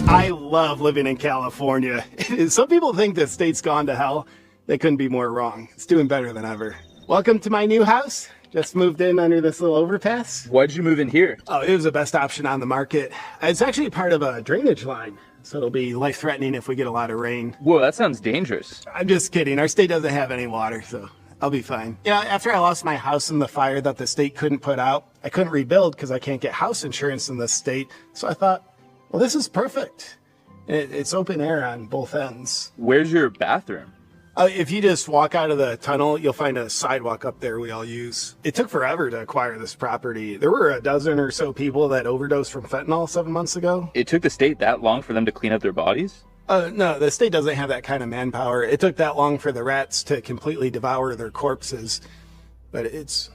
I love living in California. Some people think the state's gone to hell. They couldn't be more wrong. It's doing better than ever. Welcome to my new house. Just moved in under this little overpass. Why'd you move in here? Oh, it was the best option on the market. It's actually part of a drainage line, so it'll be life-threatening if we get a lot of rain. Whoa, that sounds dangerous. I'm just kidding. Our state doesn't have any water, so I'll be fine. Yeah, after I lost my house in the fire that the state couldn't put out, I couldn't rebuild because I can't get house insurance in this state. So I thought, well, this is perfect. It's open air on both ends. Where's your bathroom? If you just walk out of the tunnel, you'll find a sidewalk up there we all use. It took forever to acquire this property. There were a dozen or so people that overdosed from fentanyl 7 months ago. It took the state that long for them to clean up their bodies? No, the state doesn't have that kind of manpower. It took that long for the rats to completely devour their corpses. But it's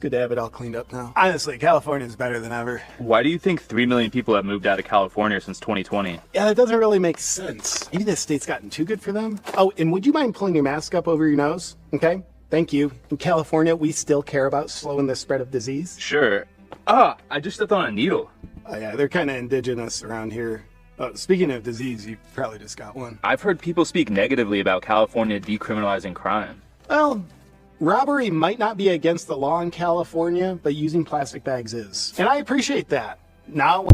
good to have it all cleaned up now. Honestly, California is better than ever. Why do you think 3 million people have moved out of California since 2020? Yeah, that doesn't really make sense. Maybe this state's gotten too good for them. Oh, and would you mind pulling your mask up over your nose? Okay, thank you. In California, we still care about slowing the spread of disease. Sure. Ah, I just stepped on a needle. Oh yeah, they're kind of indigenous around here. Speaking of disease, you probably just got one. I've heard people speak negatively about California decriminalizing crime. Well, robbery might not be against the law in California, but using plastic bags is. And I appreciate that. Now...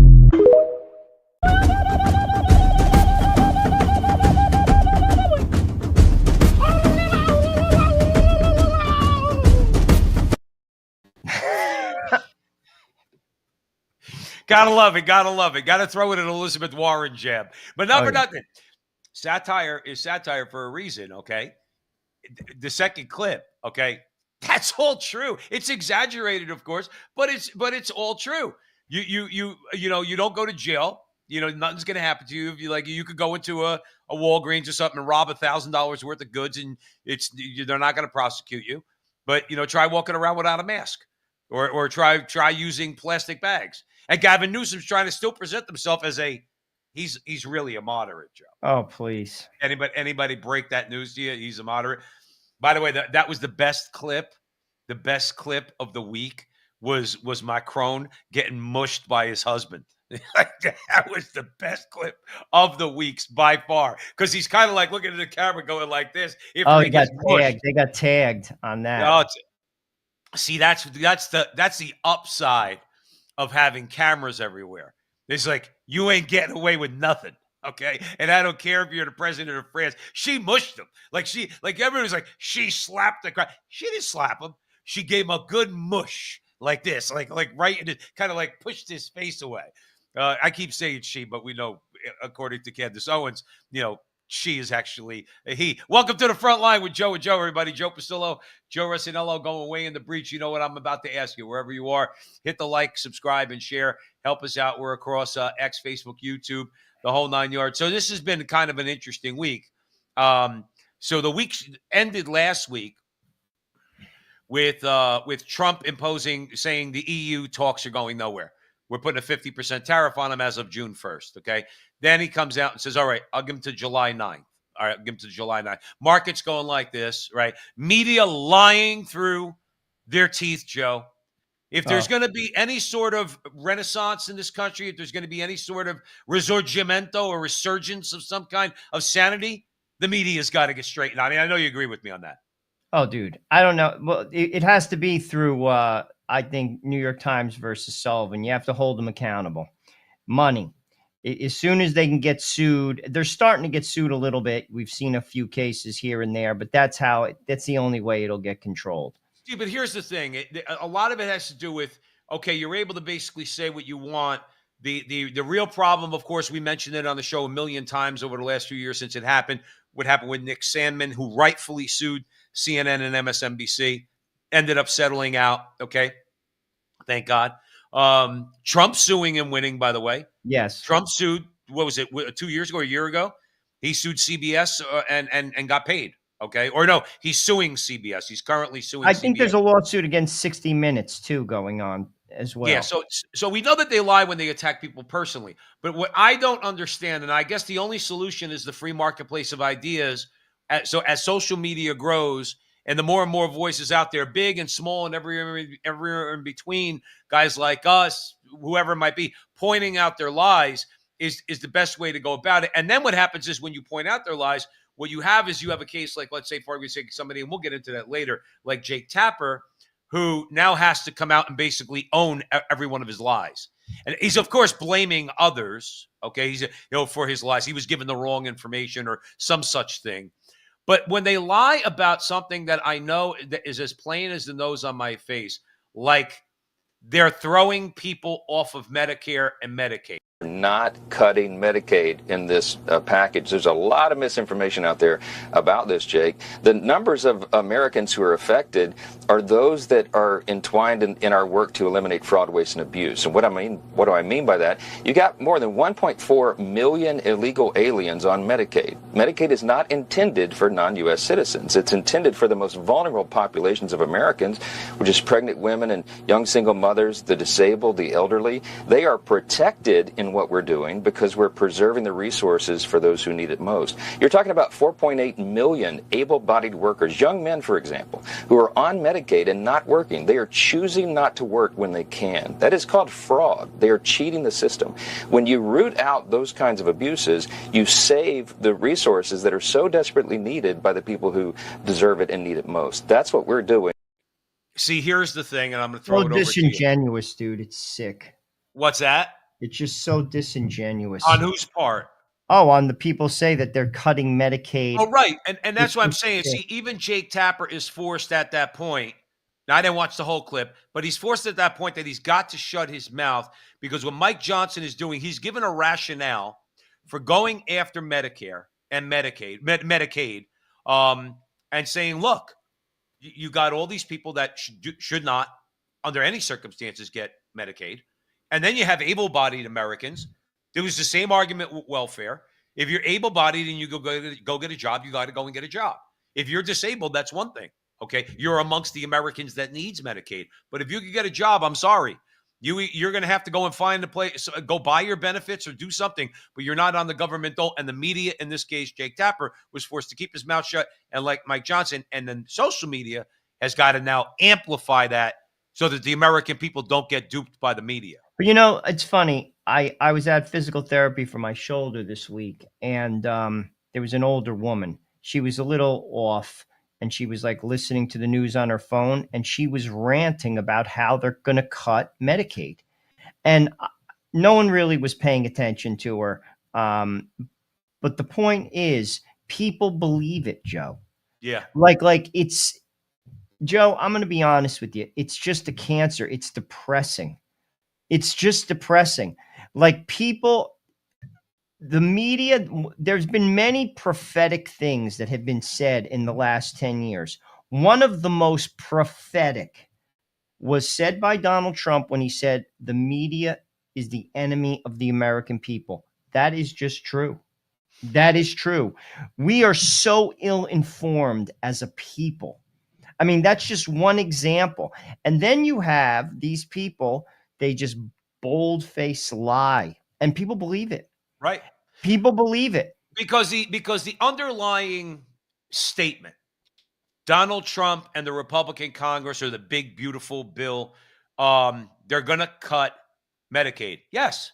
Gotta love it. Gotta love it. Gotta throw it an Elizabeth Warren jab. But not for nothing. Satire is satire for a reason, okay? The second clip, okay? That's all true. It's exaggerated, of course, but it's all true. You don't go to jail. You know, nothing's gonna happen to you. If you could go into a Walgreens or something and rob $1,000 worth of goods, and they're not gonna prosecute you. But try walking around without a mask, or try using plastic bags. And Gavin Newsom's trying to still present himself as he's really a moderate, Joe. Oh, please. Anybody break that news to you? He's a moderate. By the way, that was the best clip. The best clip of the week was Macron getting mushed by his husband. That was the best clip of the weeks by far, because he's kind of like looking at the camera going like this. He got tagged. They got tagged on that. No, see, that's the upside of having cameras everywhere. It's like, you ain't getting away with nothing, okay? And I don't care if you're the president of France. She mushed him. Everybody's like, she slapped the crowd. She didn't slap him. She gave him a good mush like this, like right into, kind of like pushed his face away. I keep saying she, but we know, according to Candace Owens, she is actually a he. Welcome to the front line with Joe and Joe, everybody. Joe Pasillo, Joe Rossinello going away in the breach. You know what I'm about to ask you. Wherever you are, hit the like, subscribe, and share. Help us out. We're across X, Facebook, YouTube, the whole 9 yards. So this has been kind of an interesting week. So the week ended last week with Trump saying the EU talks are going nowhere. We're putting a 50% tariff on them as of June 1st, okay? Then he comes out and says, all right, I'll give him to July 9th. All right, I'll give him to July 9th. Market's going like this, right? Media lying through their teeth, Joe. If there's going to be any sort of renaissance in this country, if there's going to be any sort of risorgimento or resurgence of some kind of sanity, the media's got to get straightened out. I mean, I know you agree with me on that. Oh, dude, I don't know. Well, it has to be through, I think, New York Times versus Sullivan. You have to hold them accountable. Money. As soon as they can get sued, they're starting to get sued a little bit. We've seen a few cases here and there, but that's the only way it'll get controlled. Yeah, but here's the thing. A lot of it has to do with, okay, you're able to basically say what you want. The real problem, of course, we mentioned it on the show a million times over the last few years since it happened. What happened with Nick Sandman, who rightfully sued CNN and MSNBC, ended up settling out. Okay. Thank God. Trump suing and winning, by the way. Yes. Trump sued, what was it, 2 years ago, a year ago? He sued CBS and got paid. Okay, or no, he's suing CBS. He's currently suing I think CBS. there's a lawsuit against 60 Minutes too going on as well. Yeah, so we know that they lie when they attack people personally. But what I don't understand, and I guess the only solution is the free marketplace of ideas. So as social media grows, and the more and more voices out there, big and small, and everywhere in between, guys like us, whoever it might be, pointing out their lies is the best way to go about it. And then what happens is when you point out their lies, what you have is you have a case like, let's say, for argument's sake, somebody, and we'll get into that later, like Jake Tapper, who now has to come out and basically own every one of his lies. And he's, of course, blaming others, okay, he's, for his lies. He was given the wrong information or some such thing. But when they lie about something that I know that is as plain as the nose on my face, like they're throwing people off of Medicare and Medicaid. Not cutting Medicaid in this package. There's a lot of misinformation out there about this, Jake. The numbers of Americans who are affected are those that are entwined in our work to eliminate fraud, waste, and abuse. And what do I mean by that? You got more than 1.4 million illegal aliens on Medicaid. Medicaid is not intended for non-U.S. citizens. It's intended for the most vulnerable populations of Americans, which is pregnant women and young single mothers, the disabled, the elderly. They are protected in what we're doing because we're preserving the resources for those who need it most. You're talking about 4.8 million able-bodied workers, young men, for example, who are on Medicaid and not working. They are choosing not to work when they can. That is called fraud. They are cheating the system. When you root out those kinds of abuses, you save the resources that are so desperately needed by the people who deserve it and need it most. That's what we're doing. See, here's the thing, and I'm going to throw it over to you. Disingenuous, dude. It's sick. What's that? It's just so disingenuous. On whose part? Oh, on the people say that they're cutting Medicaid. Oh, right. And that's what I'm saying. See, even Jake Tapper is forced at that point. Now, I didn't watch the whole clip, but he's forced at that point that he's got to shut his mouth because what Mike Johnson is doing, he's given a rationale for going after Medicare and Medicaid, and saying, look, you got all these people that should not, under any circumstances, get Medicaid. And then you have able-bodied Americans. There was the same argument with welfare. If you're able-bodied and you go get a job, you got to go and get a job. If you're disabled, that's one thing. Okay, you're amongst the Americans that needs Medicaid. But if you can get a job, I'm sorry, you're going to have to go and find a place, go buy your benefits or do something. But you're not on the government dole. And the media, in this case, Jake Tapper, was forced to keep his mouth shut. And like Mike Johnson, and then social media has got to now amplify that so that the American people don't get duped by the media. But it's funny. I was at physical therapy for my shoulder this week, and there was an older woman. She was a little off, and she was like listening to the news on her phone, and she was ranting about how they're going to cut Medicaid. And no one really was paying attention to her. But the point is, people believe it, Joe. Yeah. Like it's, Joe, I'm going to be honest with you. It's just a cancer. It's depressing. It's just depressing. Like people, the media, there's been many prophetic things that have been said in the last 10 years. One of the most prophetic was said by Donald Trump when he said, the media is the enemy of the American people. That is just true. That is true. We are so ill-informed as a people. I mean, that's just one example. And then you have these people, they just bold-faced lie, and people believe it. Right. People believe it. Because the underlying statement, Donald Trump and the Republican Congress or the big, beautiful bill, they're going to cut Medicaid. Yes,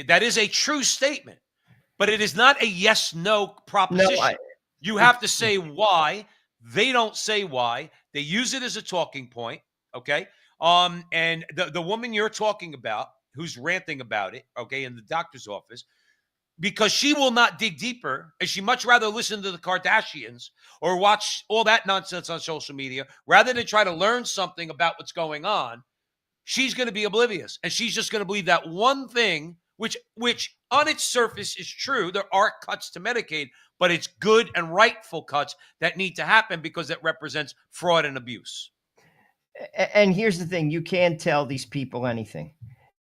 that is a true statement, but it is not a yes-no proposition. No, you have to say why. They don't say why. They use it as a talking point, okay? And the woman you're talking about, who's ranting about it, okay, in the doctor's office, because she will not dig deeper, and she much rather listen to the Kardashians or watch all that nonsense on social media rather than try to learn something about what's going on. She's going to be oblivious, and she's just going to believe that one thing, which on its surface is true. There are cuts to Medicaid, but it's good and rightful cuts that need to happen because it represents fraud and abuse. And here's the thing. You can't tell these people anything.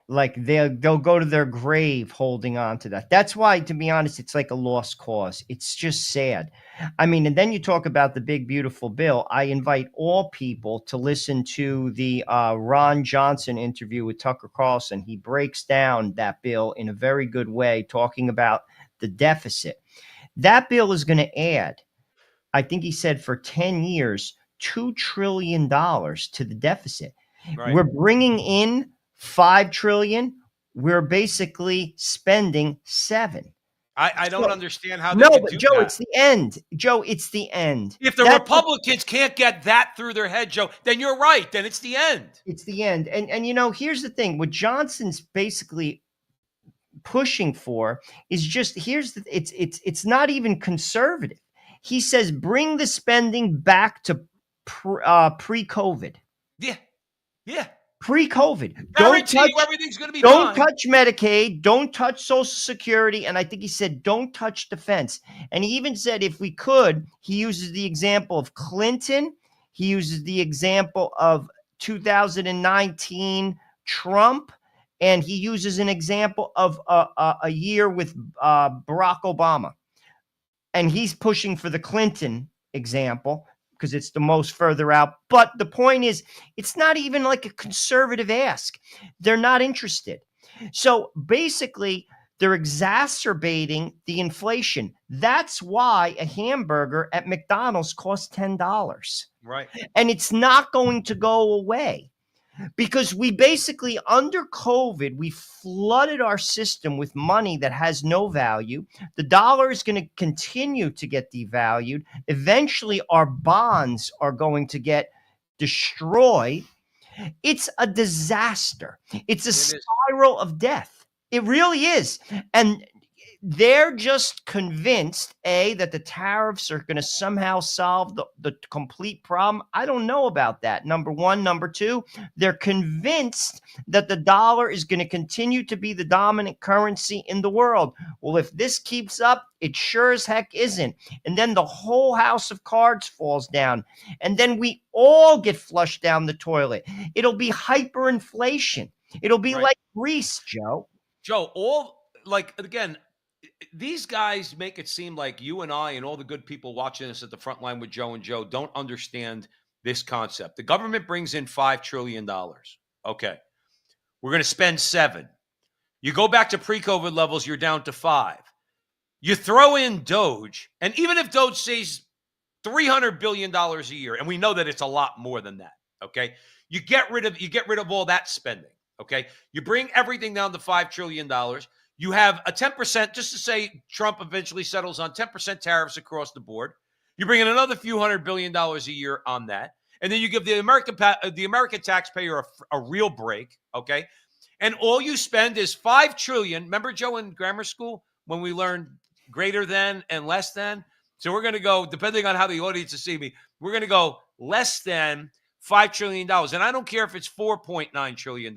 Like they'll go to their grave holding on to that. That's why, to be honest, it's like a lost cause. It's just sad. I mean, and then you talk about the big beautiful bill. I invite all people to listen to the Ron Johnson interview with Tucker Carlson. He breaks down that bill in a very good way, talking about the deficit. That bill is going to add, I think he said, for 10 years, $2 trillion to the deficit. Right. We're bringing in 5 trillion. We're basically spending 7. I don't So- understand how they No, can but do Joe, that. it's the end. Joe, it's the end. If the That's- Republicans can't get that through their head, Joe, then you're right. Then it's the end. It's the end. And you know, here's the thing. What Johnson's basically pushing for is just it's not even conservative. He says bring the spending back to pre-COVID. Yeah. Yeah. Pre-COVID. Guarantee you everything's going to be Don't fine. touch Medicaid. Don't touch Social Security. And I think he said, don't touch defense. And he even said, if we could, he uses the example of Clinton. He uses the example of 2019 Trump. And he uses an example of a year with Barack Obama. And he's pushing for the Clinton example because it's the most further out. But the point is, it's not even like a conservative ask. They're not interested. So basically, they're exacerbating the inflation. That's why a hamburger at McDonald's costs $10. Right. And it's not going to go away. Because we basically, under COVID, we flooded our system with money that has no value. The dollar is going to continue to get devalued. Eventually, our bonds are going to get destroyed. It's a disaster. It's a spiral of death. It really is. And they're just convinced, A, that the tariffs are going to somehow solve the complete problem. I don't know about that. Number one. Number two, they're convinced that the dollar is going to continue to be the dominant currency in the world. Well, if this keeps up, it sure as heck isn't. And then the whole house of cards falls down. And then we all get flushed down the toilet. It'll be hyperinflation. It'll be Right. like Greece, Joe. Joe, again, these guys make it seem like you and I and all the good people watching us at the front line with Joe and Joe don't understand this concept. The government brings in $5 trillion. Okay. We're going to spend 7. You go back to pre-COVID levels, you're down to 5. You throw in Doge, and even if Doge says $300 billion a year, and we know that it's a lot more than that, okay? You get rid of all that spending, okay? You bring everything down to $5 trillion. You have a 10%, just to say Trump eventually settles on 10% tariffs across the board. You bring in another few $100 billion a year on that. And then you give the American taxpayer a real break, okay? And all you spend is $5 trillion. Remember, Joe, in grammar school when we learned greater than and less than? So we're going to go, depending on how the audience is seeing me, we're going to go less than $5 trillion. And I don't care if it's $4.9 trillion.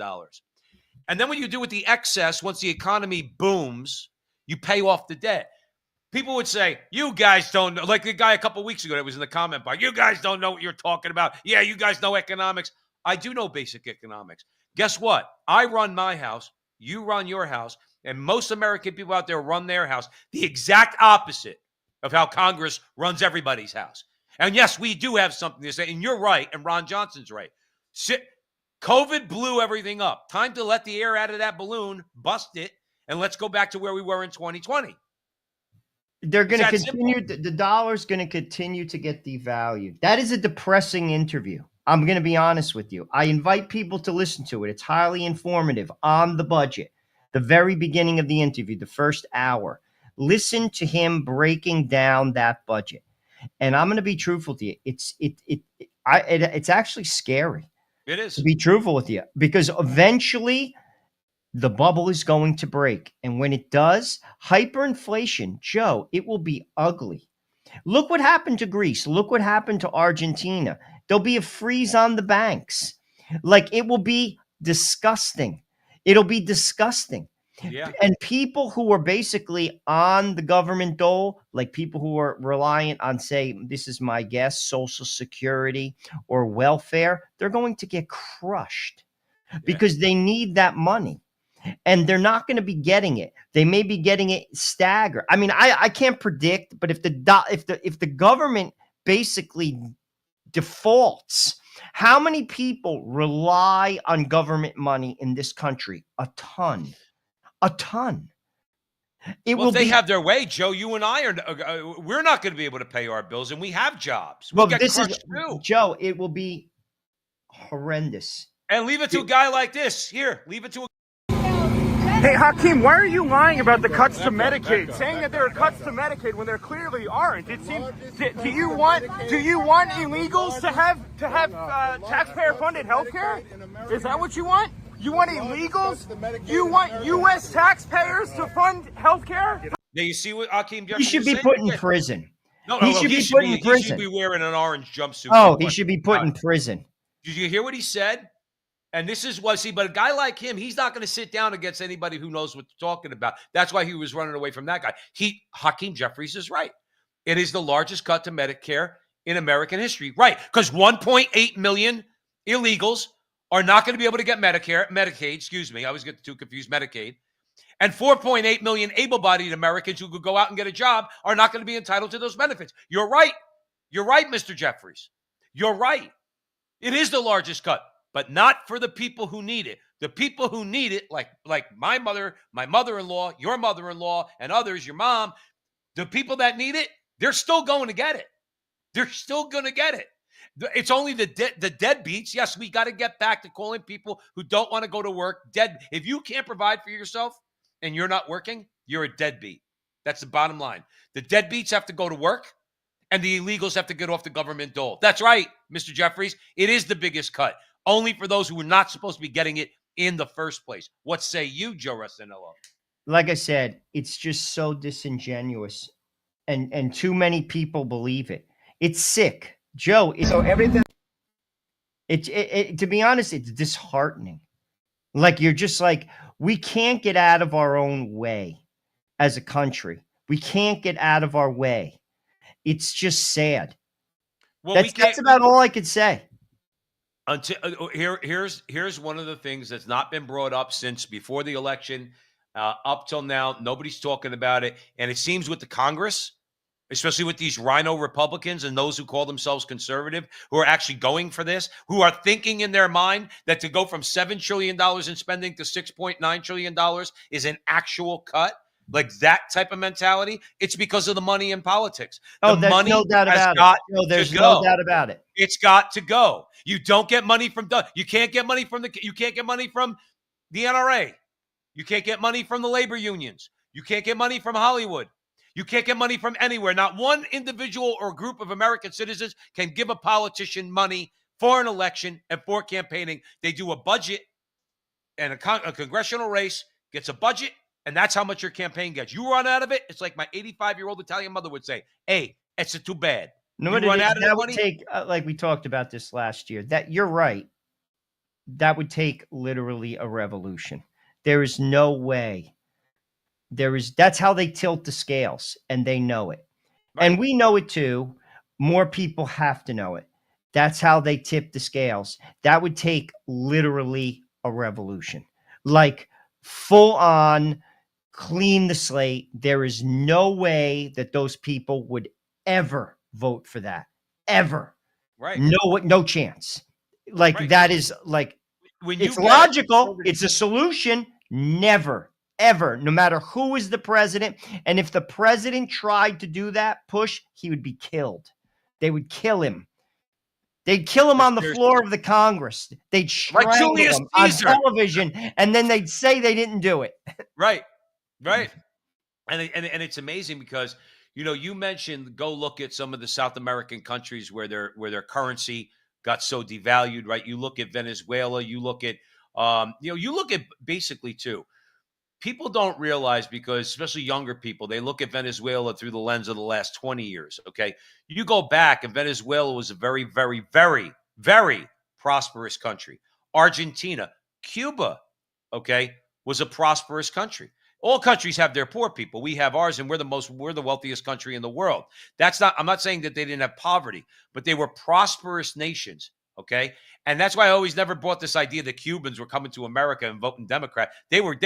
And then when you do with the excess, once the economy booms, you pay off the debt. People would say, you guys don't know, like the guy a couple of weeks ago that was in the comment box, you guys don't know what you're talking about. Yeah, you guys know economics. I do know basic economics. Guess what? I run my house, you run your house, and most American people out there run their house the exact opposite of how Congress runs everybody's house. And yes, we do have something to say, and you're right, and Ron Johnson's right. COVID blew everything up. Time to let the air out of that balloon, bust it, and let's go back to where we were in 2020. They're going to It's that continue. The dollar's going to continue to get devalued. That is a depressing interview. I'm going to be honest with you. I invite people to listen to it. It's highly informative on the budget. The very beginning of the interview, the first hour. Listen to him breaking down that budget. And I'm going to be truthful to you. It's actually scary. It is. To be truthful with you, because eventually the bubble is going to break. And when it does, hyperinflation, Joe, it will be ugly. Look what happened to Greece. Look what happened to Argentina. There'll be a freeze on the banks. Like, it will be disgusting. It'll be disgusting. Yeah. And people who are basically on the government dole, like people who are reliant on, say, this is my guess, Social Security or welfare, they're going to get crushed because they need that money. and they're not going to be getting it. They may be getting it staggered. I mean, I can't predict, but if the government basically defaults, how many people rely on government money in this country? A ton. It Well, will if they be, have their way, Joe, you and I we're not going to be able to pay our bills, and we have jobs. well, We'll get this is crushed too. Joe. It will be horrendous. And leave it to a guy like this. Here, leave it to a Hey, Hakeem, why are you lying about the cuts to Medicaid? Saying that there are cuts to Medicaid when there clearly aren't. It seems. Do you want illegals to have taxpayer-funded health care? Is that what you want? You want illegals? You want U.S. taxpayers to fund health care? Now, you see what Hakeem He Jeffries should is be saying? put in prison. No, he should be put in He prison. should be wearing an orange jumpsuit. Oh, he should be put in prison. Did you hear what he said? And this is what, see, but a guy like him, he's not going to sit down against anybody who knows what they're talking about. That's why he was running away from that guy. Hakeem Jeffries is right. It is the largest cut to Medicare in American history. Right. Because 1.8 million illegals are not going to be able to get Medicaid, excuse me. I always get too confused, Medicaid. And 4.8 million able-bodied Americans who could go out and get a job are not going to be entitled to those benefits. You're right. You're right, Mr. Jeffries. You're right. It is the largest cut, but not for the people who need it. The people who need it, like my mother, my mother-in-law, your mother-in-law, and others, your mom, the people that need it, they're still going to get it. They're still going to get it. It's only the deadbeats. Yes, we got to get back to calling people who don't want to go to work dead. If you can't provide for yourself and you're not working, you're a deadbeat. That's the bottom line. The deadbeats have to go to work, and the illegals have to get off the government dole. That's right, Mr. Jeffries. It is the biggest cut, only for those who are not supposed to be getting it in the first place. What say you, Joe Restanello? Like I said, it's just so disingenuous, and too many people believe it. It's sick, Joe. So everything. To be honest, it's disheartening. Like, you're just like, we can't get out of our own way as a country. We can't get out of our way. It's just sad. Well, That's about all I could say. Until here's one of the things that's not been brought up since before the election, up till now. Nobody's talking about it, and it seems with the Congress, especially with these rhino Republicans and those who call themselves conservative, who are actually going for this, who are thinking in their mind that to go from $7 trillion in spending to $6.9 trillion is an actual cut. Like that type of mentality, it's because of the money in politics. Oh, The there's money no doubt has about got it. No, there's to no go. doubt about it. It's got to go. You don't get money from you can't get money from you can't get money from the NRA. You can't get money from the labor unions. You can't get money from Hollywood. You can't get money from anywhere. Not one individual or group of American citizens can give a politician money for an election and for campaigning. They do a budget, and a congressional race gets a budget, and that's how much your campaign gets. You run out of it, it's like my 85-year-old Italian mother would say, hey, it's too bad. No, You run out of that that would money? take, like we talked about this last year, that you're right. That would take literally a revolution. There is no way. That's how they tilt the scales, and they know it. Right. And we know it too. More people have to know it. That's how they tip the scales. That would take literally a revolution. Like, full on, clean the slate. There is no way that those people would ever vote for that. Ever. Right. No chance. Like, Right. that is like, When you it's get- logical. It's a solution. Never, ever, no matter who is the president. And if the president tried to do that push, he would be killed. They would kill him. They'd kill him on the floor of the Congress. They'd strangle Julius him on Caesar. television, and then they'd say they didn't do it. Right. And it's amazing because, you mentioned, go look at some of the South American countries where their currency got so devalued, right? You look at Venezuela, you look at you look at basically too. People don't realize, because especially younger people, they look at Venezuela through the lens of the last 20 years. Okay. You go back, and Venezuela was a very, very, very, very prosperous country. Argentina, Cuba, okay, was a prosperous country. All countries have their poor people. We have ours, and we're the wealthiest country in the world. I'm not saying that they didn't have poverty, but they were prosperous nations Okay. And that's why I always never bought this idea that Cubans were coming to America and voting Democrat. They were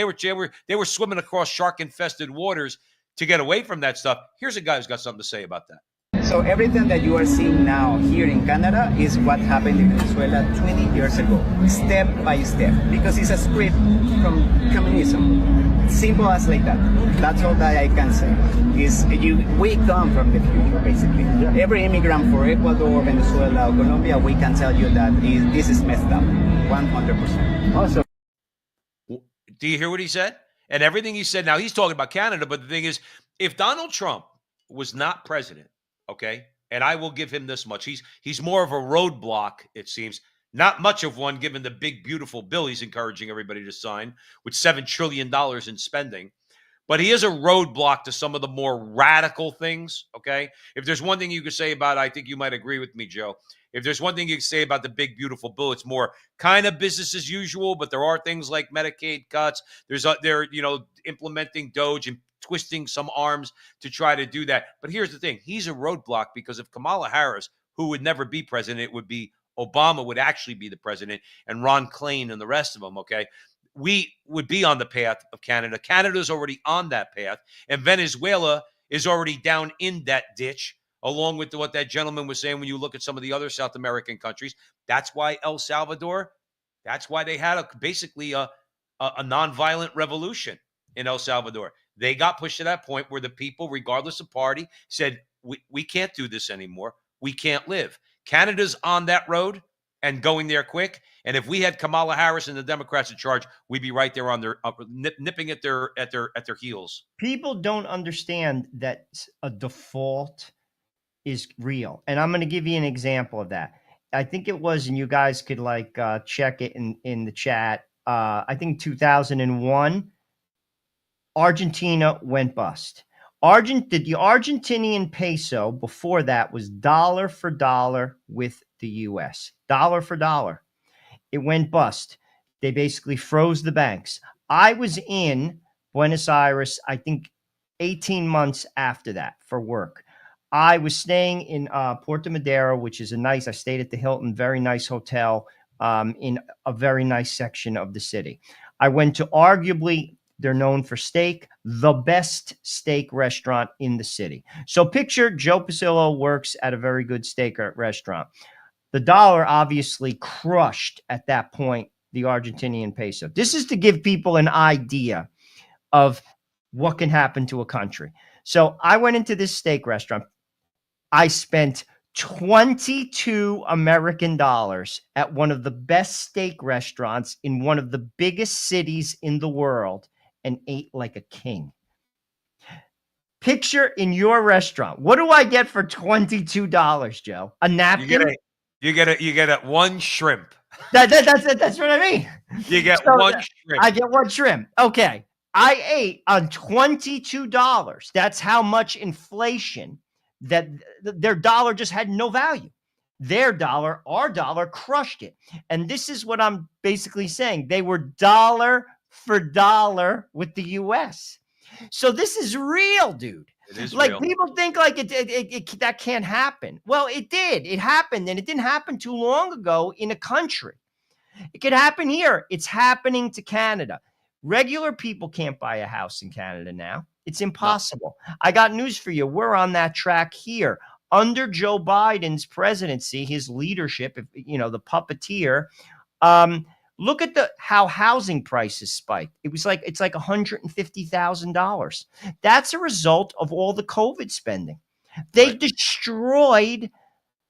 swimming across shark-infested waters to get away from that stuff. Here's a guy who's got something to say about that. So everything that you are seeing now here in Canada is what happened in Venezuela 20 years ago, step by step, because it's a script from communism. Simple as like that. That's all that I can say. We come from the future, basically. Every immigrant for Ecuador, Venezuela, or Colombia, we can tell you that this is messed up, 100%. Also, do you hear what he said? And everything he said, now he's talking about Canada, but the thing is, if Donald Trump was not president, okay, and I will give him this much, he's more of a roadblock, it seems. Not much of one, given the big, beautiful bill he's encouraging everybody to sign, with $7 trillion in spending. But he is a roadblock to some of the more radical things, okay? If there's one thing you could say about it, I think you might agree with me, Joe. If there's one thing you could say about the big, beautiful bill, it's more kind of business as usual, but there are things like Medicaid cuts. They're implementing DOGE and twisting some arms to try to do that. But here's the thing. He's a roadblock because if Kamala Harris, who would never be president, it would be Obama would actually be the president, and Ron Klain and the rest of them, okay? We would be on the path of Canada. Canada's already on that path, and Venezuela is already down in that ditch, along with what that gentleman was saying when you look at some of the other South American countries. That's why El Salvador, that's why they had basically a nonviolent revolution in El Salvador. They got pushed to that point where the people, regardless of party, said, we can't do this anymore. We can't live. Canada's on that road and going there quick. And if we had Kamala Harris and the Democrats in charge, we'd be right there on their nipping at their heels. People don't understand that a default is real. And I'm going to give you an example of that. I think it was, and you guys could check it in the chat. I think 2001, Argentina went bust. The Argentinian peso before that was dollar for dollar with the US. Dollar for dollar. It went bust. They basically froze the banks. I was in Buenos Aires, I think 18 months after that for work. I was staying in Puerto Madero, which is I stayed at the Hilton, very nice hotel in a very nice section of the city. I went to arguably, they're known for steak, the best steak restaurant in the city. So picture Joe Pasillo works at a very good steak restaurant. The dollar obviously crushed at that point the Argentinian peso. This is to give people an idea of what can happen to a country. So I went into this steak restaurant. I spent 22 American dollars at one of the best steak restaurants in one of the biggest cities in the world and ate like a king. Picture in your restaurant. What do I get for $22, Joe? A napkin? You get one shrimp. That's what I mean. You get one shrimp. I get one shrimp. Okay. I ate on $22. That's how much inflation that their dollar just had no value. Our dollar crushed it. And this is what I'm basically saying. They were dollar for dollar with the US. So this is real, dude. It is like real. People think like it that can't happen. Well, it did. It happened, and it didn't happen too long ago in a country. It could happen here. It's happening to Canada. Regular people can't buy a house in Canada now. It's impossible. No. I got news for you. We're on that track here. Under Joe Biden's presidency, his leadership, the puppeteer, look at how housing prices spiked. It's like $150,000. That's a result of all the COVID spending. They destroyed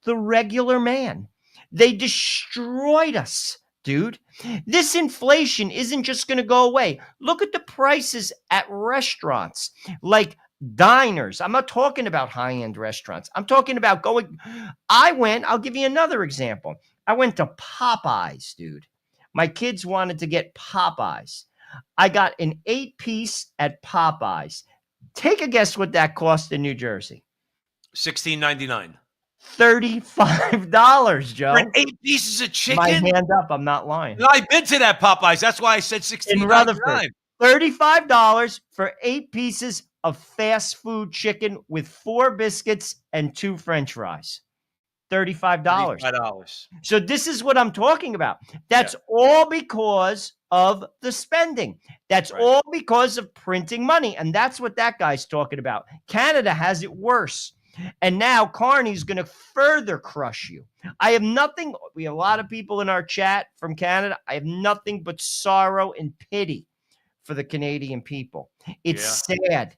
the regular man. They destroyed us, dude. This inflation isn't just going to go away. Look at the prices at restaurants, like diners. I'm not talking about high-end restaurants. I'm talking about I'll give you another example. I went to Popeyes, dude. My kids wanted to get Popeyes. I got an 8-piece at Popeyes. Take a guess what that cost in New Jersey. $16.99. $35, Joe. For 8 pieces of chicken? My hand up. I'm not lying. No, I've been to that Popeyes. That's why I said $16.99. In Rutherford. $35 for 8 pieces of fast food chicken with 4 biscuits and 2 French fries. $35. $35. So this is what I'm talking about. That's all because of the spending. That's Right. all because of printing money. And that's what that guy's talking about. Canada has it worse. And now Carney's going to further crush you. I have nothing. We have a lot of people in our chat from Canada. I have nothing but sorrow and pity for the Canadian people. It's sad.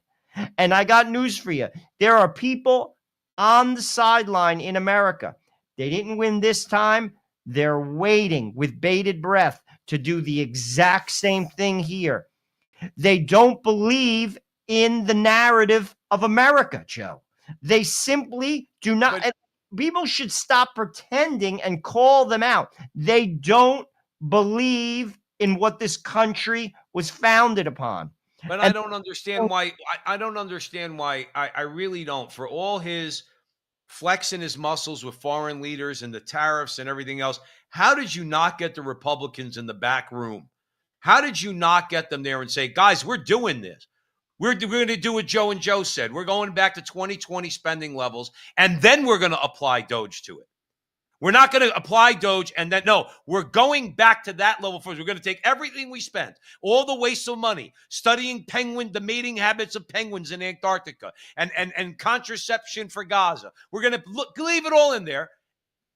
And I got news for you. There are people on the sideline in America. They didn't win this time. They're waiting with bated breath to do the exact same thing here. They don't believe in the narrative of America, Joe. They simply do not. And people should stop pretending and call them out. They don't believe in what this country was founded upon. But I don't understand why. I don't understand why. I really don't. For all his flexing his muscles with foreign leaders and the tariffs and everything else, how did you not get the Republicans in the back room? How did you not get them there and say, guys, we're doing this. We're going to do what Joe and Joe said. We're going back to 2020 spending levels, and then we're going to apply Doge to it. We're not going to apply Doge and then, no, we're going back to that level first. We're going to take everything we spent, all the waste of money, studying the mating habits of penguins in Antarctica and contraception for Gaza. We're going to leave it all in there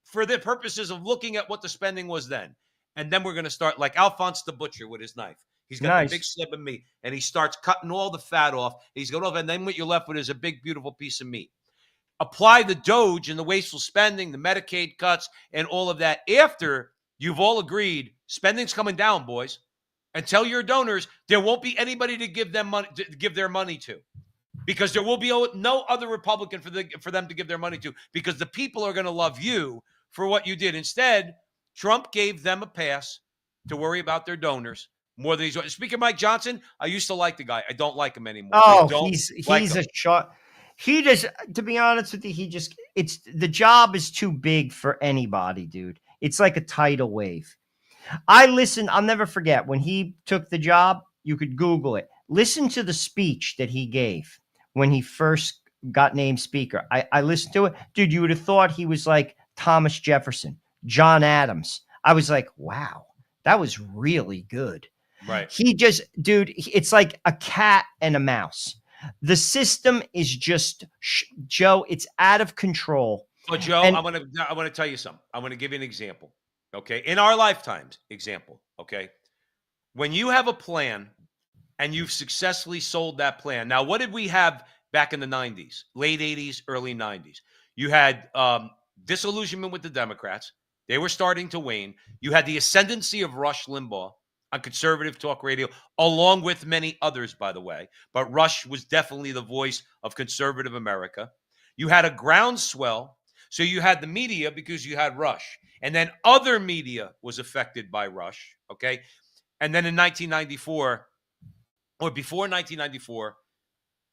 for the purposes of looking at what the spending was then. And then we're going to start like Alphonse the Butcher with his knife. He's got the big slip of meat, and he starts cutting all the fat off. He's going off, and then what you're left with is a big, beautiful piece of meat. Apply the Doge and the wasteful spending, the Medicaid cuts, and all of that after you've all agreed spending's coming down, boys. And tell your donors there won't be anybody to give them money to give their money to, because there will be no other Republican for them to give their money to, because the people are going to love you for what you did. Instead, Trump gave them a pass to worry about their donors more than he's. Speaking of Mike Johnson, I used to like the guy. I don't like him anymore. Oh, he's a shot. He just, to be honest with you, it's the job is too big for anybody, dude. It's like a tidal wave. I'll never forget when he took the job. You could Google it. Listen to the speech that he gave when he first got named speaker. I listened to it. Dude, you would have thought he was like Thomas Jefferson, John Adams. I was like, wow, that was really good. Right. It's like a cat and a mouse. The system is just, Joe, it's out of control. But Joe, I want to tell you something. I want to give you an example. Okay. In our lifetimes, example. Okay. When you have a plan and you've successfully sold that plan. Now, what did we have back in the 90s, late 80s, early 90s? You had disillusionment with the Democrats. They were starting to wane. You had the ascendancy of Rush Limbaugh on conservative talk radio, along with many others, by the way. But Rush was definitely the voice of conservative America. You had a groundswell. So you had the media because you had Rush. And then other media was affected by Rush, okay? And then in 1994, or before 1994,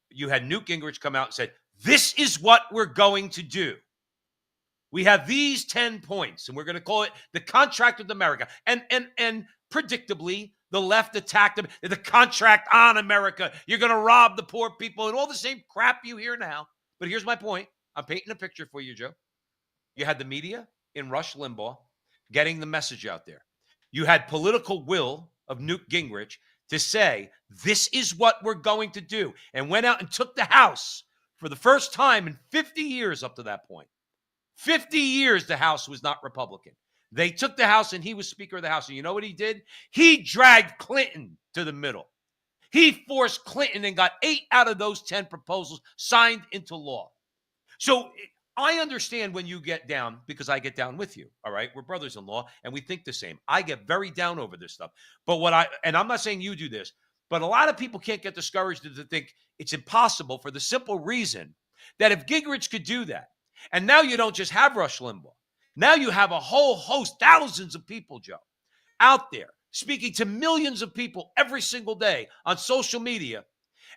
you had Newt Gingrich come out and said, this is what we're going to do. We have these 10 points, and we're going to call it the contract with America. And predictably, the left attacked them. The contract on America. You're going to rob the poor people and all the same crap you hear now. But here's my point. I'm painting a picture for you, Joe. You had the media in Rush Limbaugh getting the message out there. You had political will of Newt Gingrich to say, this is what we're going to do, and went out and took the House for the first time in 50 years up to that point. 50 years the House was not Republican. They took the House, and he was Speaker of the House. And you know what he did? He dragged Clinton to the middle. He forced Clinton and got 8 out of those 10 proposals signed into law. So I understand when you get down, because I get down with you, all right? We're brothers-in-law, and we think the same. I get very down over this stuff. But and I'm not saying you do this, but a lot of people can't get discouraged to think it's impossible for the simple reason that if Gingrich could do that, and now you don't just have Rush Limbaugh, now you have a whole host, thousands of people, Joe, out there speaking to millions of people every single day on social media.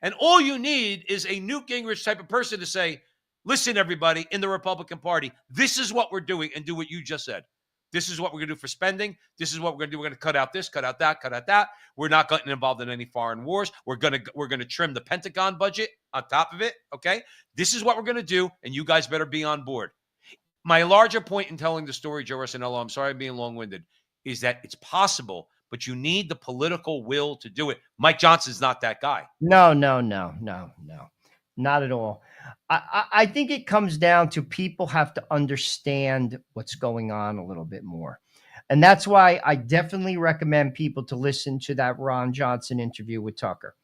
And all you need is a Newt Gingrich type of person to say, listen, everybody in the Republican Party, this is what we're doing, and do what you just said. This is what we're going to do for spending. This is what we're going to do. We're going to cut out this, cut out that, cut out that. We're not getting involved in any foreign wars. We're going to trim the Pentagon budget on top of it, okay? This is what we're going to do, and you guys better be on board. my larger point in telling the story, Joe Rossinello, I'm sorry I'm being long-winded, is that it's possible, but you need the political will to do it. Mike Johnson's not that guy. No, not at all. I think it comes down to people have to understand what's going on a little bit more. And that's why I definitely recommend people to listen to that Ron Johnson interview with Tucker.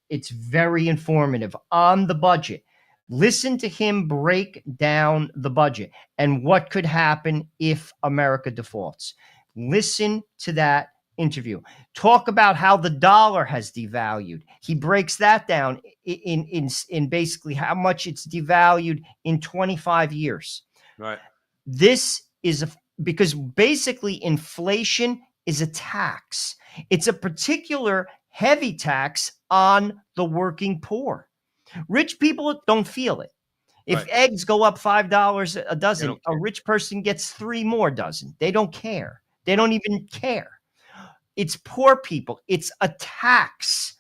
It's very informative on the budget. Listen to him break down the budget and what could happen if America defaults. Listen to that interview. Talk about how the dollar has devalued. He breaks that down in basically how much it's devalued in 25 years. Right. This is because basically inflation is a tax. It's a particular heavy tax on the working poor. Rich people don't feel it. If eggs go up $5 a dozen, a rich person gets 3 more dozen. They don't care. They don't even care. It's poor people. It's a tax.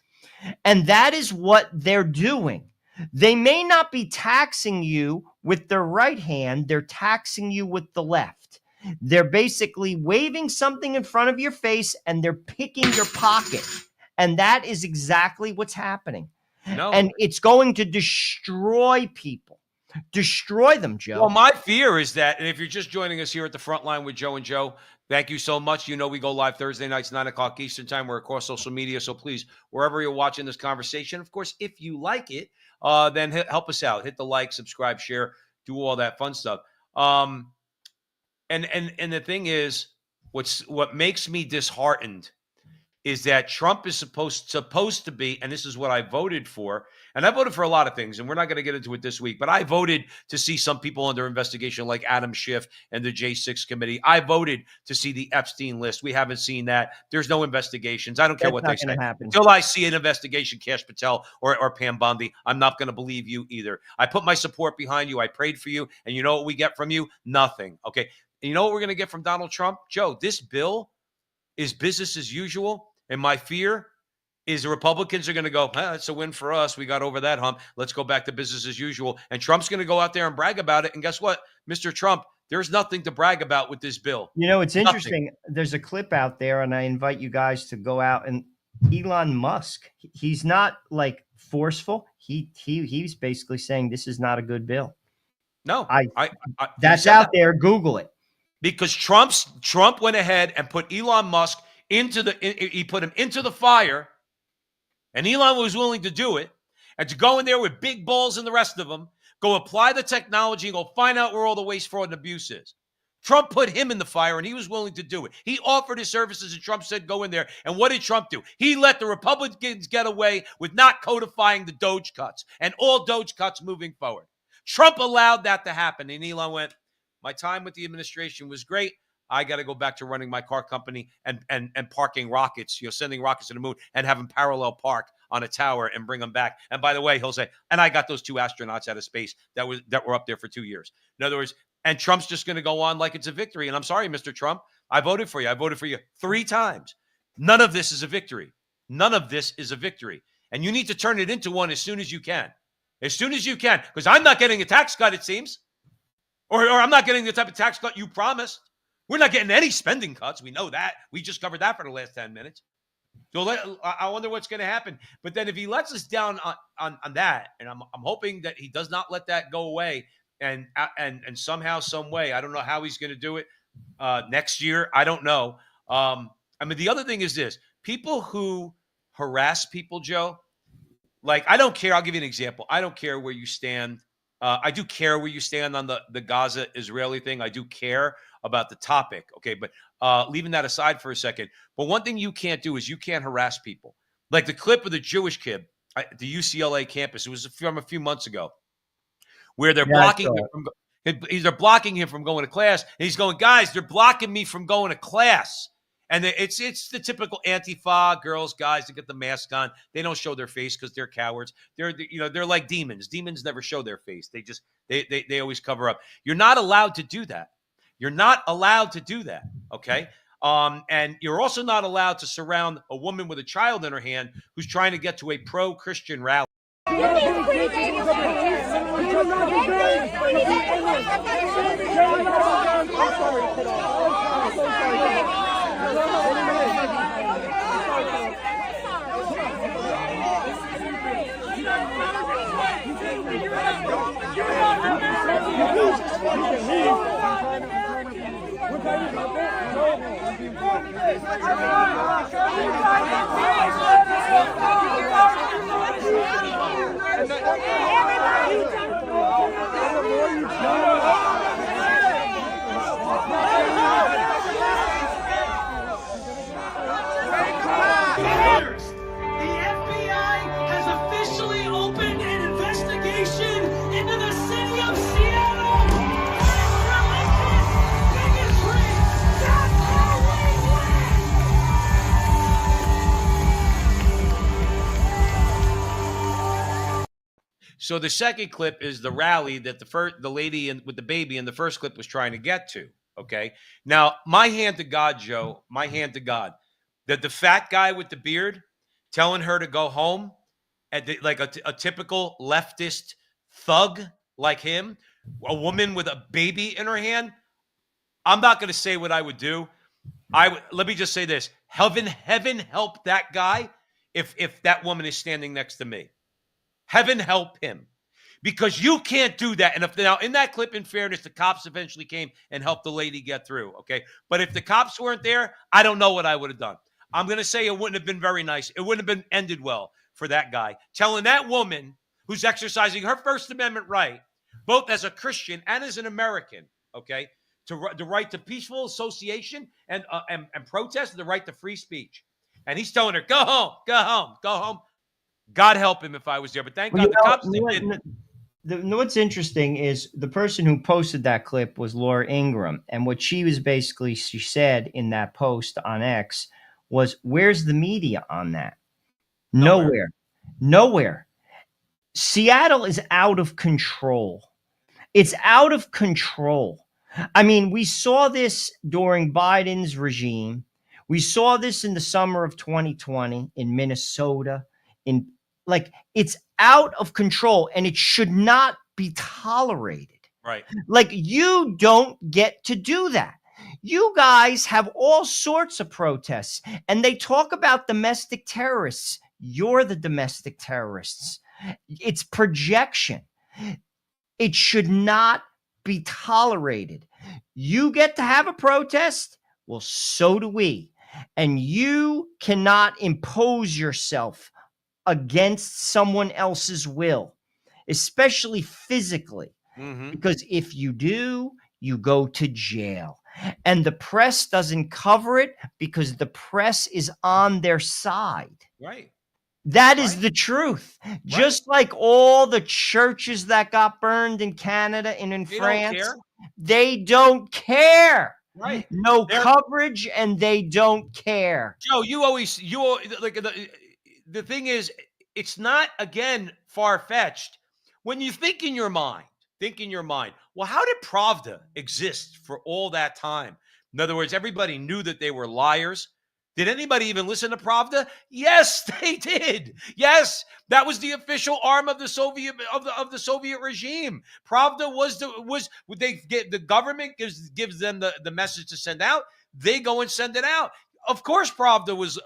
And that is what they're doing. They may not be taxing you with their right hand. They're taxing you with the left. They're basically waving something in front of your face and they're picking your pocket. And that is exactly what's happening. No. And it's going to destroy people. Destroy them, Joe. Well, my fear is that, and if you're just joining us here at the front line with Joe and Joe, thank you so much. You know, we go live Thursday nights, 9 o'clock Eastern time. We're across social media. So please, wherever you're watching this conversation, of course, if you like it, then help us out. Hit the like, subscribe, share, do all that fun stuff. And the thing is, what makes me disheartened is that Trump is supposed to be, and this is what I voted for, and I voted for a lot of things, and we're not going to get into it this week, but I voted to see some people under investigation like Adam Schiff and the J6 committee. I voted to see the Epstein list. We haven't seen that. There's no investigations. I don't care what they say. Until I see an investigation, Kash Patel or Pam Bondi, I'm not going to believe you either. I put my support behind you. I prayed for you, and you know what we get from you? Nothing. Okay. And you know what we're going to get from Donald Trump? Joe, this bill is business as usual. And my fear is the Republicans are going to go, that's a win for us. We got over that hump. Let's go back to business as usual. And Trump's going to go out there and brag about it. And guess what, Mr. Trump, there's nothing to brag about with this bill. You know, it's interesting. There's a clip out there, and I invite you guys to go out. And Elon Musk, he's not like forceful. He's basically saying this is not a good bill. No, that's out there. Google it. Because Trump went ahead and put Elon Musk he put him into the fire, and Elon was willing to do it, and to go in there with big balls and the rest of them, go apply the technology and go find out where all the waste, fraud, and abuse is. Trump put him in the fire, and he was willing to do it. He offered his services, and Trump said, go in there. And what did Trump do? He let the Republicans get away with not codifying the Doge cuts and all Doge cuts moving forward. Trump allowed that to happen, and Elon went, my time with the administration was great. I got to go back to running my car company and parking rockets, sending rockets to the moon and having parallel park on a tower and bring them back. And by the way, he'll say, and I got those 2 astronauts out of space that were up there for 2 years. In other words, and Trump's just going to go on like it's a victory. And I'm sorry, Mr. Trump, I voted for you. I voted for you 3 times. None of this is a victory. None of this is a victory. And you need to turn it into one as soon as you can. As soon as you can. Because I'm not getting a tax cut, it seems. Or I'm not getting the type of tax cut you promised. We're not getting any spending cuts. We know that. We just covered that for the last 10 minutes. So I wonder what's going to happen. But then if he lets us down on that, and I'm hoping that he does not let that go away, and somehow, some way, I don't know how he's going to do it next year. I don't know. The other thing is this. People who harass people, Joe, like, I don't care. I'll give you an example. I don't care where you stand. I do care where you stand on the Gaza-Israeli thing. I do care about the topic. Okay, but leaving that aside for a second. But one thing you can't do is you can't harass people. Like the clip of the Jewish kid at the UCLA campus. It was from a few months ago, where they're blocking him from going to class. And he's going, guys, they're blocking me from going to class. And it's the typical Antifa girls, guys that get the mask on. They don't show their face because they're cowards. They're like demons. Demons never show their face. They always cover up. You're not allowed to do that. You're not allowed to do that. Okay. And you're also not allowed to surround a woman with a child in her hand who's trying to get to a pro-Christian rally. The FBI has officially opened an investigation into the city of Seattle for relentless bigotry. That's how we win! So the second clip is the rally that the lady with the baby in the first clip was trying to get to. Okay. Now, my hand to God, Joe, my hand to God, that the fat guy with the beard telling her to go home, like a typical leftist thug like him, a woman with a baby in her hand. I'm not going to say what I would do. Let me just say this: heaven help that guy if that woman is standing next to me. Heaven help him, because you can't do that. And now in that clip, in fairness, the cops eventually came and helped the lady get through. Okay. But if the cops weren't there, I don't know what I would have done. I'm going to say it wouldn't have been very nice. It wouldn't have been ended well for that guy, telling that woman who's exercising her First Amendment right, both as a Christian and as an American, okay, the right to peaceful association and protest, and the right to free speech. And he's telling her, go home, go home, go home. God help him if I was there. But thank God the cops didn't. What's interesting is the person who posted that clip was Laura Ingraham. And what she said in that post on X was, where's the media on that? Nowhere. Seattle is out of control. It's out of control. I mean, we saw this during Biden's regime. We saw this in the summer of 2020 in Minnesota. It's out of control, and it should not be tolerated. Right. Like, you don't get to do that. You guys have all sorts of protests, and they talk about domestic terrorists. You're the domestic terrorists. It's projection. It should not be tolerated. You get to have a protest. Well, so do we. And you cannot impose yourself against someone else's will, especially physically, because if you do, you go to jail. And the press doesn't cover it because the press is on their side. Right. That is the truth. Right. Just like all the churches that got burned in Canada and in France, they don't care. Right. No coverage, and they don't care. Joe, you like the thing is, it's not, again, far-fetched. When you think in your mind, well, how did Pravda exist for all that time? In other words, everybody knew that they were liars. Did anybody even listen to Pravda? Yes, they did. Yes, that was the official arm of the Soviet regime. Pravda the government gives them the message to send out. They go and send it out. Of course, Pravda was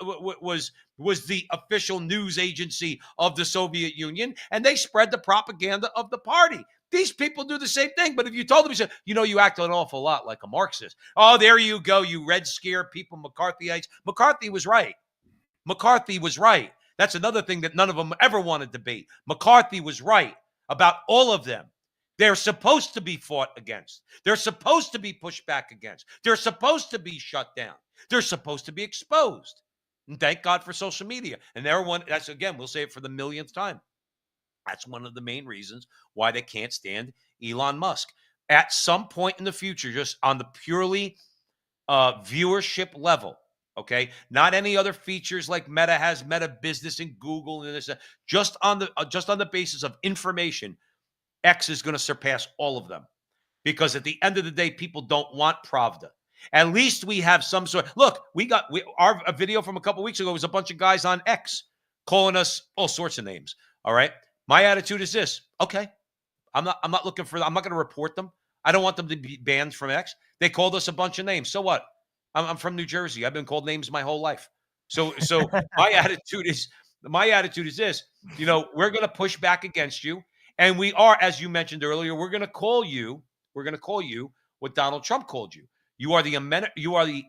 the official news agency of the Soviet Union, and they spread the propaganda of the party. These people do the same thing. But if you told them, you said, you act an awful lot like a Marxist. Oh, there you go, you Red Scare people, McCarthyites. McCarthy was right. That's another thing that none of them ever wanted to be. McCarthy was right about all of them. They're supposed to be fought against. They're supposed to be pushed back against. They're supposed to be shut down. They're supposed to be exposed. And thank God for social media. And that's, again, we'll say it for the millionth time. That's one of the main reasons why they can't stand Elon Musk. At some point in the future, just on the purely viewership level, okay, not any other features like Meta has, Meta Business and Google and this, just on the basis of information, X is going to surpass all of them, because at the end of the day, people don't want Pravda. At least we have some sort. Look, our video from a couple weeks ago was a bunch of guys on X calling us all sorts of names. All right. My attitude is this. Okay. I'm not looking for, I'm not going to report them. I don't want them to be banned from X. They called us a bunch of names. So what? I'm from New Jersey. I've been called names my whole life. So my attitude is this, we're going to push back against you. And we are, as you mentioned earlier, we're going to call you what Donald Trump called you. You are the